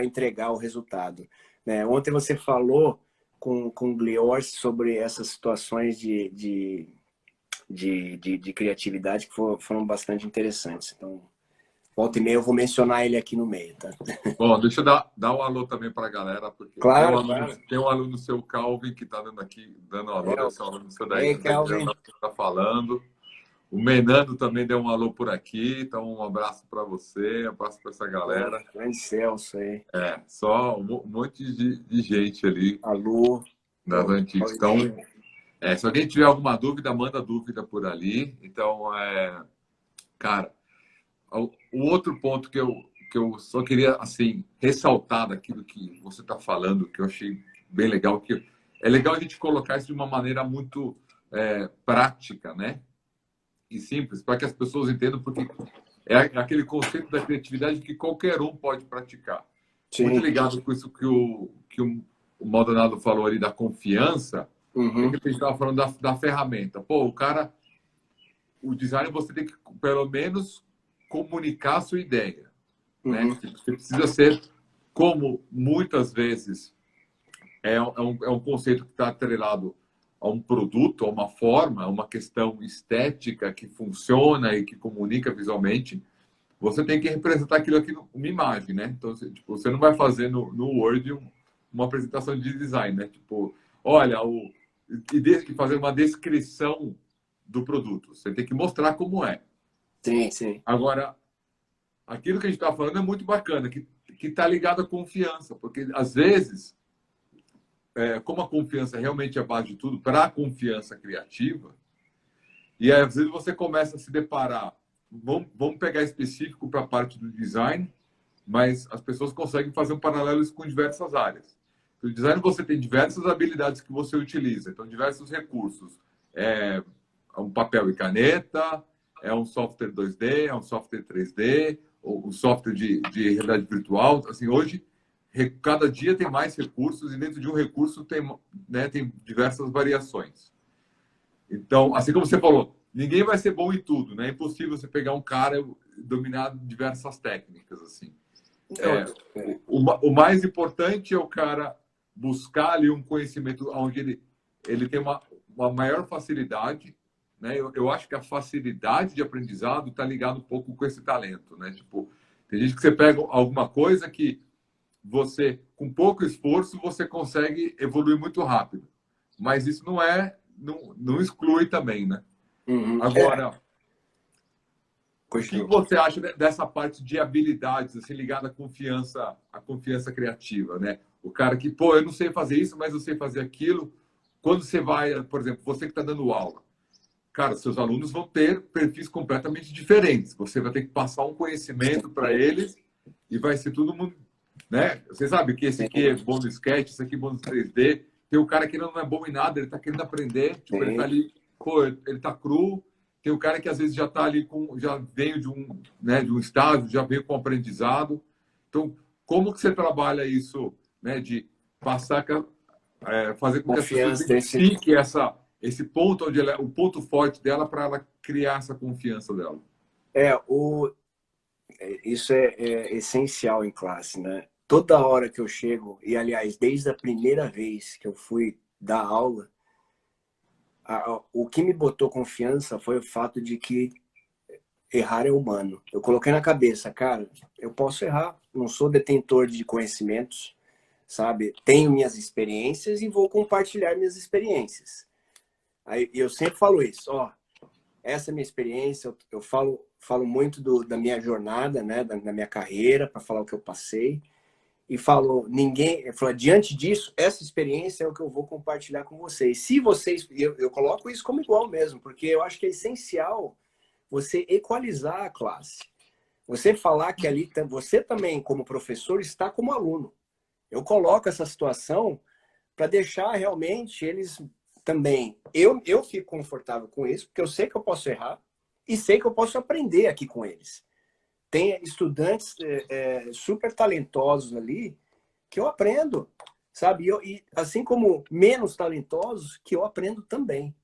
entregar o resultado. Né? Ontem você falou com o Glior sobre essas situações de criatividade que foram bastante interessantes. Então, volta e meia eu vou mencionar ele aqui no meio, tá? Bom, deixa eu dar um alô também para a galera, porque claro, tem um aluno seu, Calvin, que está dando um alô, deve ser um aluno seu daí, Calvin. Que está falando. O Menando também deu um alô por aqui, então um abraço para você, um abraço para essa galera. Grande Celso aí. Só um monte de gente ali. Alô. Das antigas. Então, se alguém tiver alguma dúvida, manda dúvida por ali. Então, cara, o outro ponto que eu só queria, assim, ressaltar daquilo que você está falando, que eu achei bem legal, que é legal a gente colocar isso de uma maneira muito prática, né? E simples, para que as pessoas entendam, porque é aquele conceito da criatividade que qualquer um pode praticar. Sim. Muito ligado com isso que o Maldonado falou ali da confiança, que a gente estava falando da ferramenta. Pô, o design você tem que, pelo menos, comunicar a sua ideia. Né? Você precisa ser, como muitas vezes é um conceito que está atrelado a um produto, a uma forma, a uma questão estética que funciona e que comunica visualmente, você tem que representar aquilo aqui numa imagem, né? Então, você não vai fazer no Word uma apresentação de design, né? Tipo, olha, que fazer uma descrição do produto. Você tem que mostrar como é. Sim, sim. Agora, aquilo que a gente está falando é muito bacana, que está ligado à confiança, porque às vezes como a confiança realmente é a base de tudo, para a confiança criativa, e aí, às vezes você começa a se deparar, vamos pegar específico para a parte do design, mas as pessoas conseguem fazer um paralelo com diversas áreas. No design você tem diversas habilidades que você utiliza, então diversos recursos. É um papel e caneta, é um software 2D, é um software 3D, ou um software de realidade virtual. Assim, hoje cada dia tem mais recursos e dentro de um recurso tem diversas variações. Então, assim como você falou, ninguém vai ser bom em tudo, né? É impossível você pegar um cara e dominar diversas técnicas, assim. O mais importante é o cara buscar ali um conhecimento onde ele tem uma maior facilidade, né? Eu acho que a facilidade de aprendizado está ligado um pouco com esse talento, né? Tipo, tem gente que você pega alguma coisa que você, com pouco esforço, você consegue evoluir muito rápido. Mas isso não é não exclui também, né? Uhum. Agora, o que Continua. você acha dessa parte de habilidades, assim, ligada à confiança criativa, né? O cara que, pô, eu não sei fazer isso, mas eu sei fazer aquilo. Quando você vai, por exemplo, você que está dando aula, cara, seus alunos vão ter perfis completamente diferentes. Você vai ter que passar um conhecimento para eles e vai ser todo mundo, né? Você sabe que esse aqui é bom no sketch, esse aqui é bom no 3D. Tem o cara que não é bom em nada, ele está querendo aprender, tipo, ele está ali, pô, ele está cru. Tem o cara que às vezes já está ali com, já veio de um, né, de um estágio, já veio com aprendizado. Então, como que você trabalha isso, né, de passar, fazer com que as pessoas Confiança. identifiquem esse ponto onde o ponto forte dela para ela criar essa confiança dela? É, isso é essencial em classe, né? Toda hora que eu chego, e aliás, desde a primeira vez que eu fui dar aula, o que me botou confiança foi o fato de que errar é humano. Eu coloquei na cabeça, cara, eu posso errar, não sou detentor de conhecimentos, sabe? Tenho minhas experiências e vou compartilhar minhas experiências. Aí eu sempre falo isso, ó, essa é a minha experiência, eu falo muito da minha jornada, né, da minha carreira, para falar o que eu passei. E falo, eu falo, diante disso, essa experiência é o que eu vou compartilhar com vocês. Se vocês, eu coloco isso como igual mesmo, porque eu acho que é essencial você equalizar a classe. Você falar que ali, você também, como professor, está como aluno. Eu coloco essa situação para deixar realmente eles também. Eu fico confortável com isso, porque eu sei que eu posso errar e sei que eu posso aprender aqui com eles. Tem estudantes super talentosos ali que eu aprendo, sabe? E assim como menos talentosos que eu aprendo também,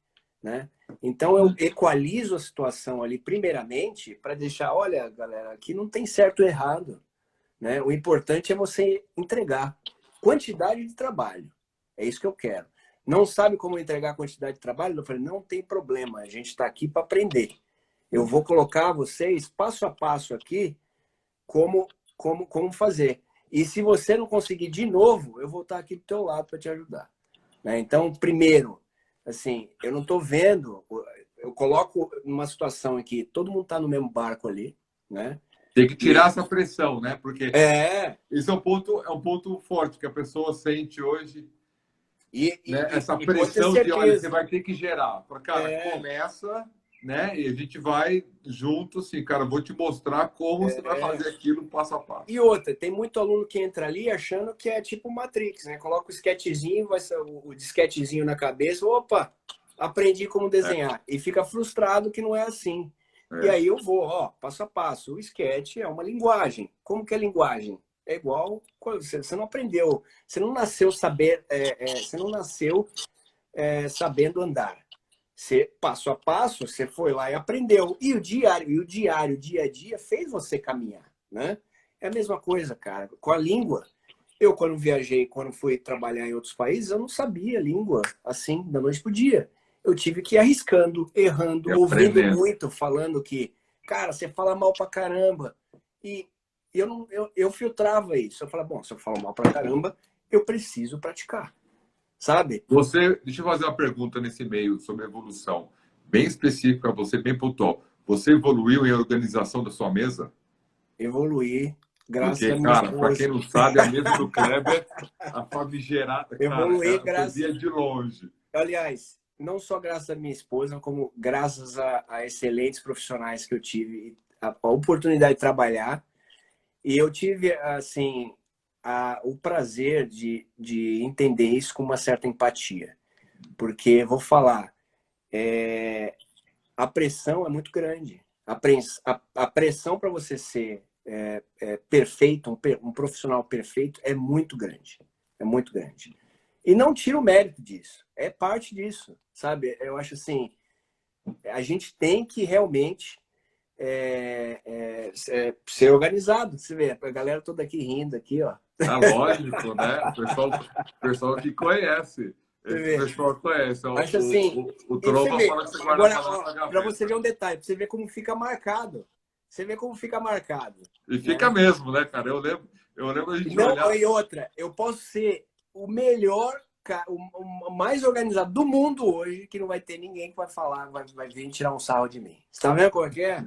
né? Então eu equalizo a situação ali primeiramente para deixar, olha, galera, aqui não tem certo ou errado, né? O importante é você entregar quantidade de trabalho. É isso que eu quero. Não sabe como entregar quantidade de trabalho? Eu falei, não tem problema, a gente está aqui para aprender. Eu vou colocar vocês passo a passo aqui como fazer. E se você não conseguir de novo, eu vou estar aqui do teu lado para te ajudar. Né? Então, primeiro, assim, eu não estou vendo, eu coloco numa situação em que todo mundo está no mesmo barco ali, né? Tem que tirar essa pressão, né? Porque É. isso é um ponto forte que a pessoa sente hoje, né? Essa E pode ter pressão de, olha, você certeza. vai ter que gerar. Para cara, começa, né? E a gente vai junto, assim, cara, vou te mostrar como você vai fazer aquilo passo a passo. E outra, tem muito aluno que entra ali achando que é tipo Matrix, né? Coloca o sketchzinho, vai ser o disquetezinho na cabeça, opa, aprendi como desenhar. E fica frustrado que não é assim. E aí eu vou, ó, passo a passo. O sketch é uma linguagem. Como que é linguagem? É igual, você não aprendeu, você não nasceu você não nasceu sabendo andar. Você, passo a passo, você foi lá e aprendeu. E o dia a dia fez você caminhar, né? É a mesma coisa, cara. Com a língua, eu quando viajei, quando fui trabalhar em outros países, eu não sabia língua assim, da noite pro dia. Eu tive que ir arriscando, errando, ouvindo muito, falando que, cara, você fala mal pra caramba. E eu filtrava isso. Eu falava, bom, se eu falo mal pra caramba, eu preciso praticar, sabe? Deixa eu fazer uma pergunta nesse meio sobre evolução, bem específica, você bem pontual. Você evoluiu em organização da sua mesa? Evoluir, graças Porque, a minha cara, para esposa. quem não sabe, a mesa do Kleber, a famigerada, cara, Evoluir, ela fazia de longe. Aliás, não só graças à minha esposa, como graças a excelentes profissionais que eu tive, a oportunidade de trabalhar. E eu tive, assim, o prazer de entender isso com uma certa empatia. Porque, vou falar, a pressão é muito grande. A pressão para você ser perfeito, um profissional perfeito, é muito grande. É muito grande. E não tira o mérito disso. É parte disso, sabe? Eu acho assim, a gente tem que realmente ser organizado. Você vê, a galera toda aqui rindo aqui, ó. É lógico, né? O pessoal que conhece. Esse pessoal conhece. Acho assim, O Trova fala que você guarda agora, a na para gaveta. você ver um detalhe, para você ver como fica marcado. Você vê como fica marcado. E fica mesmo, né, cara? Eu lembro a gente Não, olhar. e outra, eu posso ser o melhor o mais organizado do mundo hoje, que não vai ter ninguém que vai falar, vai vir tirar um sarro de mim. Você tá vendo qual é que é?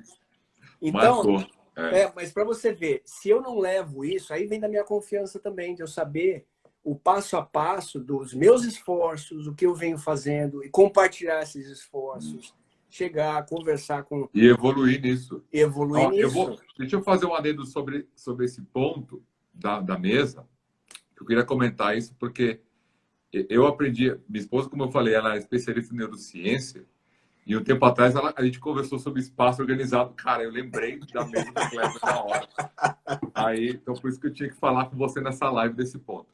Então, Marcou. mas para você ver, se eu não levo isso, aí vem da minha confiança também, de eu saber o passo a passo dos meus esforços, o que eu venho fazendo, e compartilhar esses esforços, chegar, conversar com... E evoluir nisso. Evoluir Ó, nisso. deixa eu fazer um adendo sobre esse ponto da mesa. Eu queria comentar isso porque eu aprendi, minha esposa, como eu falei, ela é especialista em neurociência, e um tempo atrás a gente conversou sobre espaço organizado. Cara, eu lembrei da mesa do Kleber na hora. Aí, então, por isso que eu tinha que falar com você nessa live desse ponto.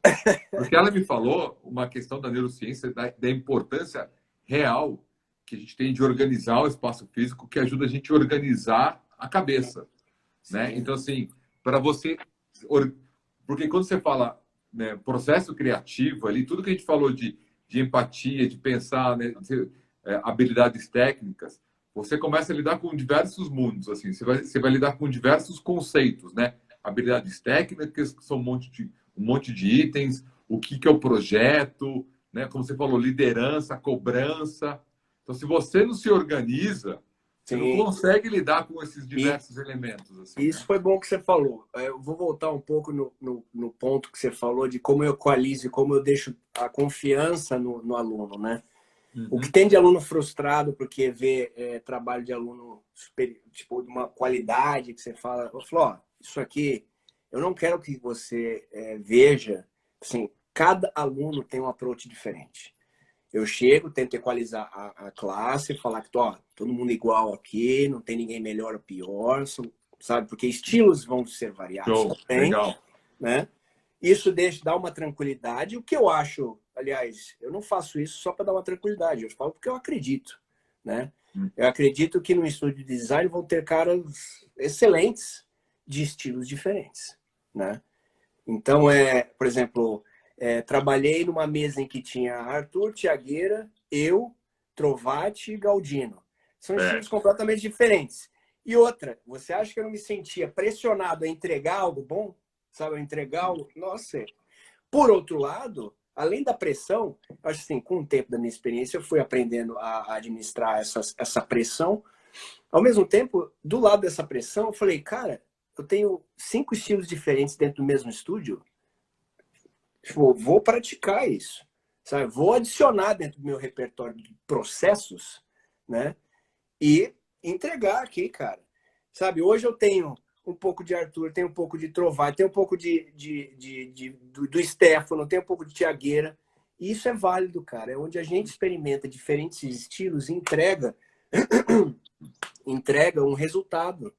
Porque ela me falou uma questão da neurociência, da importância real que a gente tem de organizar o espaço físico, que ajuda a gente a organizar a cabeça, né? Então, assim, para você... Porque quando você fala, né, processo criativo ali, tudo que a gente falou de empatia, de pensar, né, habilidades técnicas, você começa a lidar com diversos mundos, assim, você vai lidar com diversos conceitos, né? Habilidades técnicas, que são um monte de itens, o que é o projeto, né? Como você falou, liderança, cobrança. Então, se você não se organiza, você não Sim. consegue lidar com esses diversos elementos. Assim, Isso né? foi bom que você falou. Eu vou voltar um pouco no ponto que você falou de como eu equalizo e como eu deixo a confiança no aluno, né? O que Uhum. tem de aluno frustrado porque vê trabalho de aluno tipo, de uma qualidade que você fala, eu falo, ó, isso aqui, eu não quero que você veja, assim, cada aluno tem um approach diferente. Eu chego, tento equalizar a classe, falar que ó, todo mundo igual aqui, não tem ninguém melhor ou pior, sabe? Porque estilos vão ser variados Show, também, legal. né? Isso dá uma tranquilidade. O que eu acho, aliás, eu não faço isso só para dar uma tranquilidade, eu falo porque eu acredito, né? Eu acredito que no estúdio de design vão ter caras excelentes de estilos diferentes, né? Então, por exemplo, trabalhei numa mesa em que tinha Arthur, Tiagueira, eu, Trovati e Galdino. São estilos completamente diferentes. E outra, você acha que eu não me sentia pressionado a entregar algo bom? Sabe, a entregar algo... Nossa! Por outro lado, além da pressão, acho assim, com o tempo da minha experiência, eu fui aprendendo a administrar essa pressão. Ao mesmo tempo, do lado dessa pressão, eu falei, cara, eu tenho 5 estilos diferentes dentro do mesmo estúdio. Tipo, vou praticar isso, sabe? Vou adicionar dentro do meu repertório de processos, né? E entregar aqui, cara. Sabe, hoje eu tenho um pouco de Arthur, tenho um pouco de Trovati, tenho um pouco do Stefano, tenho um pouco de Tiagueira. E isso é válido, cara. É onde a gente experimenta diferentes estilos e entrega um resultado.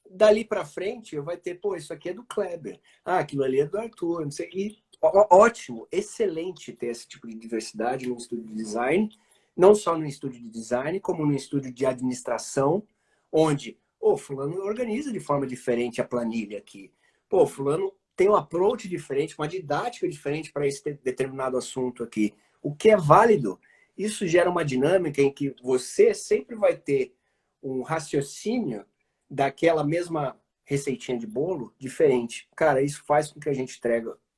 Dali para frente, eu vai ter, pô, isso aqui é do Kleber. Ah, aquilo ali é do Arthur, não sei. E ótimo, excelente ter esse tipo de diversidade no estúdio de design, não só no estúdio de design, como no estúdio de administração, onde, pô, fulano organiza de forma diferente a planilha aqui. Pô, fulano tem um approach diferente, uma didática diferente para esse determinado assunto aqui. O que é válido, isso gera uma dinâmica em que você sempre vai ter um raciocínio daquela mesma receitinha de bolo diferente. Cara, isso faz com que a gente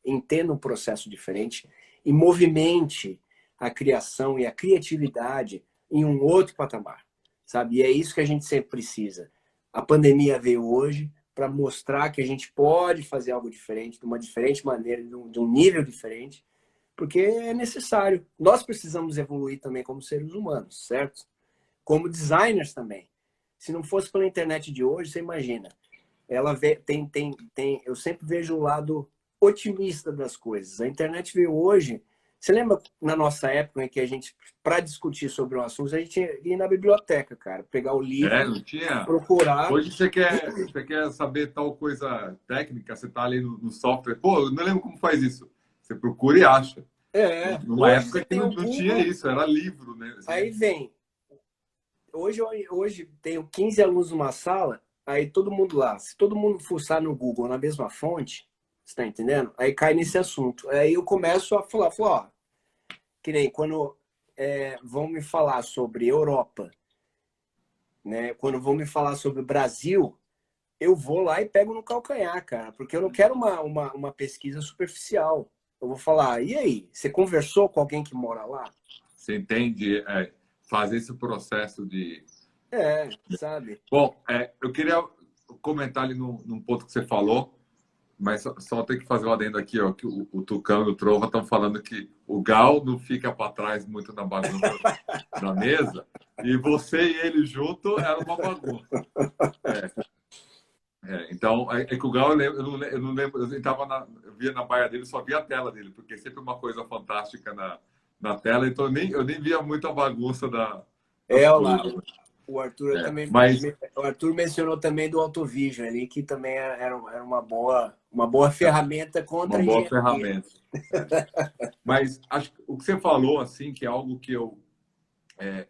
entenda um processo diferente e movimente a criação e a criatividade em um outro patamar, sabe? E é isso que a gente sempre precisa. A pandemia veio hoje para mostrar que a gente pode fazer algo diferente, de uma diferente maneira, de um nível diferente, porque é necessário. Nós precisamos evoluir também como seres humanos, certo? Como designers também. Se não fosse pela internet de hoje, você imagina. Ela eu sempre vejo o lado otimista das coisas. A internet veio hoje. Você lembra na nossa época em que a gente, para discutir sobre um assunto, a gente ia ir na biblioteca, cara, pegar o livro, Não tinha. procurar. Hoje você quer saber tal coisa técnica, você está ali no software. Pô, eu não lembro como faz isso. Você procura e acha. Numa Hoje época você que tem o não tinha Google, isso, era livro, né? aí vem. Hoje tenho 15 alunos numa sala, aí todo mundo lá. Se todo mundo fuçar no Google na mesma fonte, você está entendendo? Aí cai nesse assunto. Aí eu começo a falar, ó, que nem quando vão me falar sobre Europa, né? Quando vão me falar sobre o Brasil, eu vou lá e pego no calcanhar, cara, porque eu não quero uma pesquisa superficial. eu vou falar, e aí, você conversou com alguém que mora lá? Você entende? Fazer esse processo de... Sabe? Bom, eu queria comentar ali num ponto que você falou, mas só tem que fazer um adendo aqui, ó, que o Tucano e o Trova estão falando que o Gal não fica para trás muito na bagunça da mesa, e você e ele junto era uma bagunça. Então, que o Gal, eu não lembro, eu via na baia dele, só via a tela dele, porque sempre uma coisa fantástica na tela, então eu nem via muito a bagunça das coisas. O Arthur também, Mas o Arthur mencionou também do AutoVision ali, que também era uma boa ferramenta contra uma a boa engenharia. ferramenta. Mas acho que o que você falou, assim, que é algo que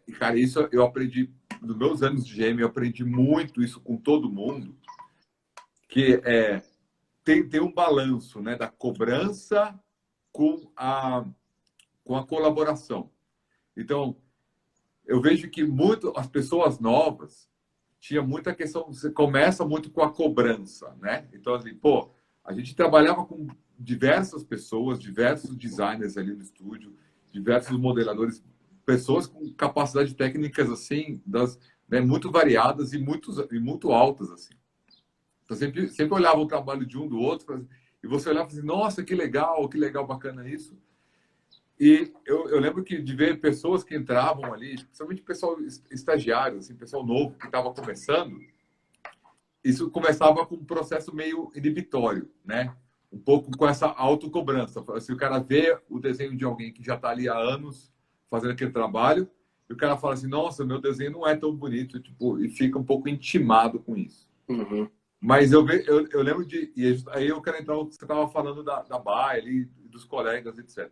e, cara, isso eu aprendi, nos meus anos de GM, eu aprendi muito isso com todo mundo, que tem um balanço, né, da cobrança com a colaboração. Então, eu vejo que as pessoas novas tinha muita questão, você começa muito com a cobrança, né? Então, assim, pô, a gente trabalhava com diversas pessoas, diversos designers ali no estúdio, diversos modeladores, pessoas com capacidade técnicas, assim, né, muito variadas e muito altas, assim. Então, sempre olhava o trabalho de um do outro e você olhava e assim, nossa, que legal, bacana isso. E eu lembro de ver pessoas que entravam ali, principalmente pessoal estagiário, assim, pessoal novo que estava começando, isso começava com um processo meio inibitório, né? Um pouco com essa autocobrança. Se o cara vê o desenho de alguém que já está ali há anos fazendo aquele trabalho, e o cara fala assim, nossa, meu desenho não é tão bonito, tipo, e fica um pouco intimado com isso. Uhum. Mas eu lembro e aí eu quero entrar no que você estava falando da baia ali, dos colegas, etc.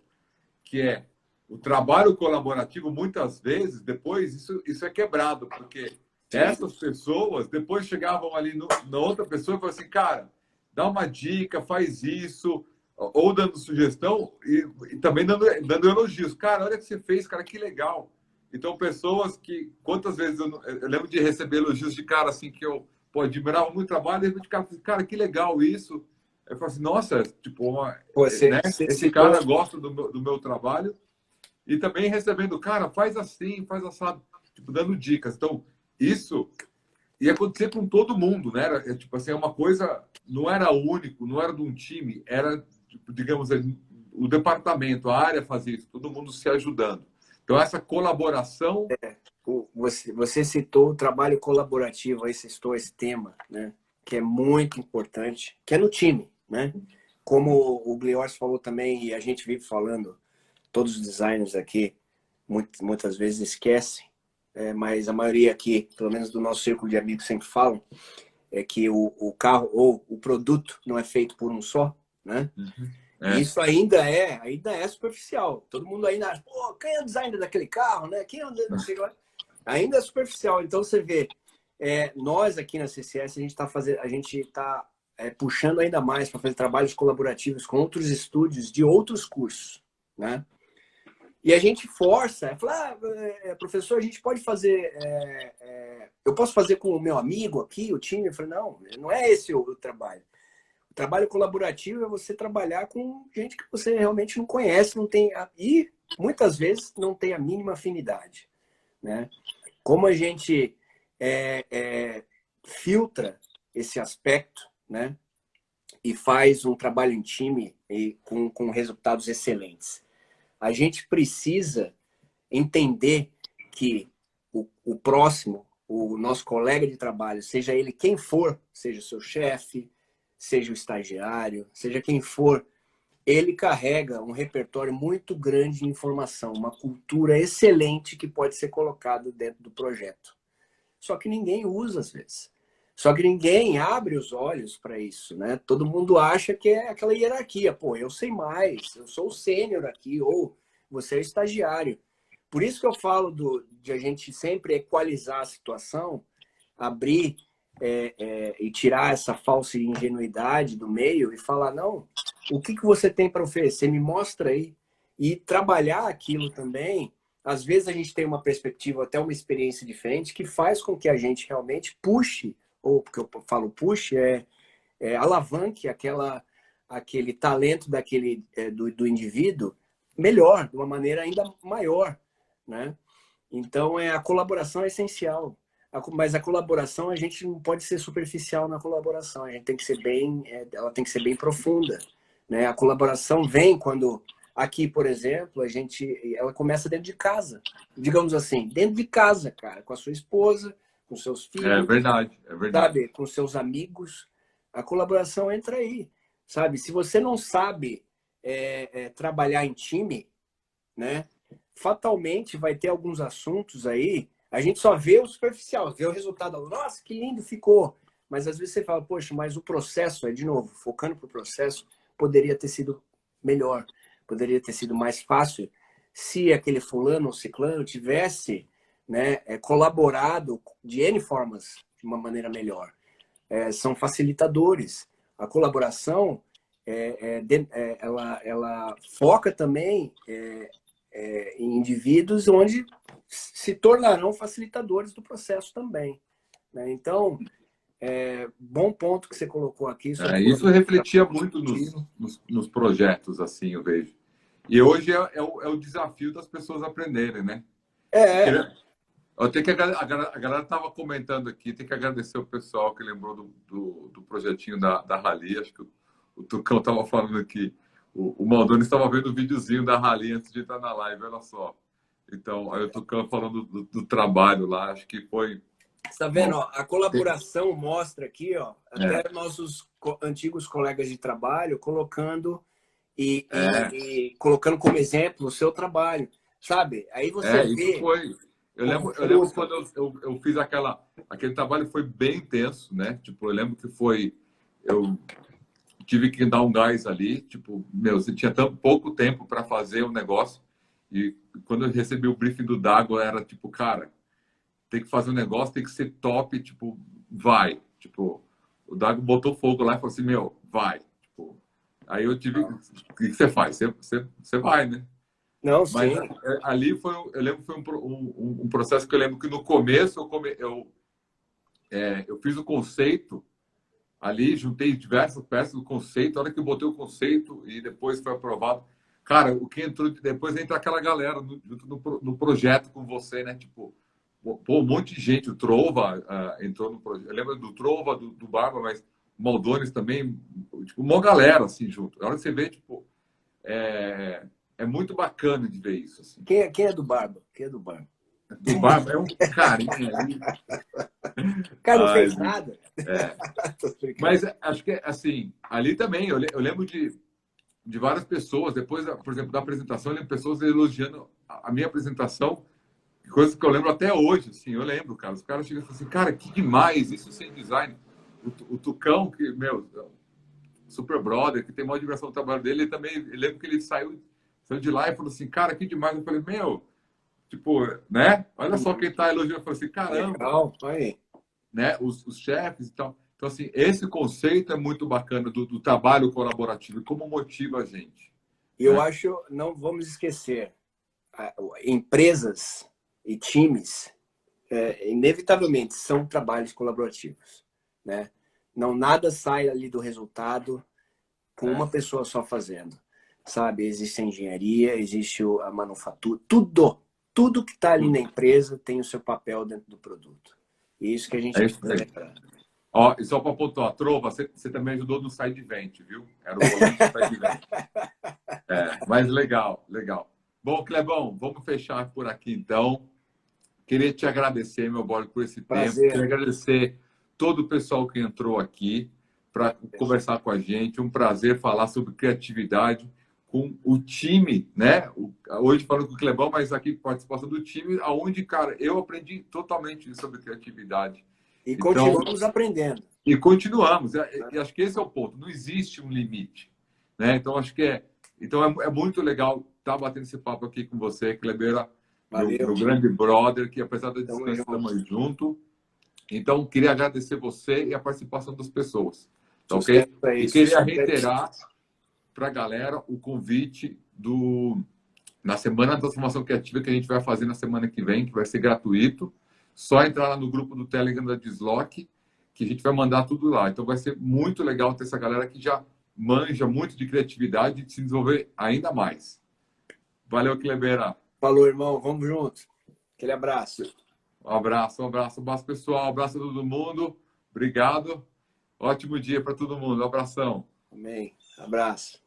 Que é o trabalho colaborativo, muitas vezes, depois, isso é quebrado, porque essas pessoas depois chegavam ali na outra pessoa e falavam assim, cara, dá uma dica, faz isso, ou dando sugestão e também dando elogios. Cara, olha o que você fez, cara, que legal. Então, pessoas que, quantas vezes eu lembro de receber elogios de cara assim que eu admirava muito o trabalho, e de cara, cara, que legal isso. Eu falo assim, nossa, tipo, né? Esse cara gosta do meu trabalho e também recebendo, cara, faz assim, faz assado, tipo, dando dicas. Então, isso ia acontecer com todo mundo, né? Tipo assim, é uma coisa, não era único, não era de um time, era, tipo, digamos, o departamento, a área fazia isso, todo mundo se ajudando. Então, essa colaboração... Você citou o trabalho colaborativo, aí você citou esse tema, né? Que é muito importante, que é no time, né? Como o Gliors falou também, e a gente vive falando, todos os designers aqui muitas vezes esquecem, mas a maioria aqui, pelo menos do nosso círculo de amigos, sempre falam, é que o carro ou o produto não é feito por um só, né? E isso ainda é superficial. Todo mundo ainda acha, pô, quem é o designer daquele carro, né? Quem é não sei lá. Ainda é superficial. Então você vê, nós aqui na CCS a gente está puxando ainda mais para fazer trabalhos colaborativos com outros estúdios de outros cursos, né? E a gente força, fala, professor, a gente pode fazer, eu posso fazer com o meu amigo aqui, o time? Eu falei, não é esse o trabalho. O trabalho colaborativo é você trabalhar com gente que você realmente não conhece, não tem, e muitas vezes não tem a mínima afinidade, né? Como a gente filtra esse aspecto, né? E faz um trabalho em time e com resultados excelentes. A gente precisa entender que o próximo, o nosso colega de trabalho, seja ele quem for, seja o seu chefe, seja o estagiário, seja quem for, ele carrega um repertório muito grande de informação, uma cultura excelente que pode ser colocada dentro do projeto. Só que ninguém usa às vezes. Só que ninguém abre os olhos para isso, né? Todo mundo acha que é aquela hierarquia. Pô, eu sei mais, eu sou o sênior aqui, ou você é o estagiário. Por isso que eu falo de a gente sempre equalizar a situação, abrir e tirar essa falsa ingenuidade do meio e falar, não, o que você tem para oferecer? Me mostra aí. E trabalhar aquilo também. Às vezes a gente tem uma perspectiva, até uma experiência diferente, que faz com que a gente realmente puxe, ou porque eu falo puxe, alavanque aquele talento do indivíduo melhor, de uma maneira ainda maior, né? Então, a colaboração é essencial. Mas a colaboração, a gente não pode ser superficial na colaboração. A gente tem que ser ela tem que ser bem profunda, né? A colaboração vem quando, aqui, por exemplo, ela começa dentro de casa. Digamos assim, dentro de casa, cara, com a sua esposa, com seus filhos. É verdade, é verdade. Sabe? Com seus amigos. A colaboração entra aí, sabe? Se você não sabe trabalhar em time, né? Fatalmente vai ter alguns assuntos aí, a gente só vê o superficial, vê o resultado, nossa, que lindo ficou. Mas às vezes você fala, poxa, mas o processo, de novo, focando para o processo, poderia ter sido melhor, poderia ter sido mais fácil se aquele fulano ou ciclano tivesse, né, colaborado de N formas, de uma maneira melhor. São facilitadores. A colaboração, ela foca também em indivíduos onde se tornarão facilitadores do processo também, né? Então, bom ponto que você colocou aqui. Isso refletia muito nos projetos, assim, eu vejo. E hoje é o desafio das pessoas aprenderem, né? Eu tenho que, a galera estava comentando aqui, tem que agradecer o pessoal que lembrou do projetinho da Rally. Acho que o Tucão estava falando aqui. O Maldoni estava vendo o videozinho da Rally antes de entrar na live, olha só. Então, aí o Tucão falando do trabalho lá, acho que foi... Você tá vendo? Ó, a colaboração mostra aqui, ó, até nossos antigos colegas de trabalho colocando e colocando como exemplo o seu trabalho, sabe? Aí você vê... Isso foi... Eu lembro quando eu fiz aquele trabalho, foi bem intenso, né? Tipo, eu lembro que eu tive que dar um gás ali, tipo, você tinha tão pouco tempo para fazer o negócio, e quando eu recebi o briefing do Dago, era tipo, cara, tem que fazer um negócio, tem que ser top, tipo, vai. Tipo, o Dago botou fogo lá e falou assim, vai. Tipo, aí eu tive... O que você faz? Você vai, né? Não, mas sim. Ali eu lembro que foi um processo que eu lembro que no começo eu fiz o conceito ali, juntei diversas peças do conceito. A hora que eu botei o conceito e depois foi aprovado, cara, o que entrou depois entra aquela galera junto no projeto com você, né? Tipo, pô, um monte de gente. O Trova entrou no projeto. Eu lembro do Trova, do Barba, mas o Maldones também, tipo, uma galera assim junto. A hora que você vê, tipo, é muito bacana de ver isso. Assim. Quem é do Barba? Quem é do Barba? Do Barba é um carinha ali. O cara não fez nada. Mas acho que, assim, ali também, eu lembro de várias pessoas, depois, por exemplo, da apresentação, eu lembro de pessoas elogiando a minha apresentação, coisas que eu lembro até hoje, assim, eu lembro, cara. Os caras chegam e falam assim, cara, que demais, isso sem design. O Tucão, que, super brother, que tem maior diversão no trabalho dele, ele também, eu lembro que ele saiu de lá e falou assim, cara, que demais. Eu falei, tipo, né? Olha só quem tá elogiando. Eu falei assim, caramba. Legal, aí. Né? Os chefes e tal. Então, assim, esse conceito é muito bacana do trabalho colaborativo e como motiva a gente. Eu acho, não vamos esquecer, empresas e times, inevitavelmente, são trabalhos colaborativos, né? Não, nada sai ali do resultado com uma pessoa só fazendo, sabe? Existe a engenharia, existe a manufatura, tudo que está ali na empresa tem o seu papel dentro do produto. E isso que a gente precisa lembrar. Ó, e só para pontuar, Trova, você também ajudou no Side Event, viu? Era o volante do Side Event. Mas legal. Bom, Clebão, vamos fechar por aqui, então. Queria te agradecer, meu boy, por esse tempo. Queria agradecer todo o pessoal que entrou aqui para conversar com a gente. Um prazer falar sobre criatividade com o time, né? Hoje falando com o Clebão, mas aqui participação do time, aonde, cara, eu aprendi totalmente sobre criatividade. E continuamos aprendendo. E continuamos. E acho que esse é o ponto. Não existe um limite, né? Então acho que é muito legal estar batendo esse papo aqui com você, Kleber, meu grande brother, que apesar da distância estamos juntos. Então queria agradecer você e a participação das pessoas. Tá, ok? E queria reiterar para a galera o convite na Semana da Transformação Criativa que a gente vai fazer na semana que vem, que vai ser gratuito. Só entrar lá no grupo do Telegram da Dislock, que a gente vai mandar tudo lá. Então vai ser muito legal ter essa galera que já manja muito de criatividade e de se desenvolver ainda mais. Valeu, Klebera. Falou, irmão. Vamos junto. Aquele abraço. Um abraço, pessoal. Um abraço a todo mundo. Obrigado. Ótimo dia para todo mundo. Um abração. Amém. Abraço.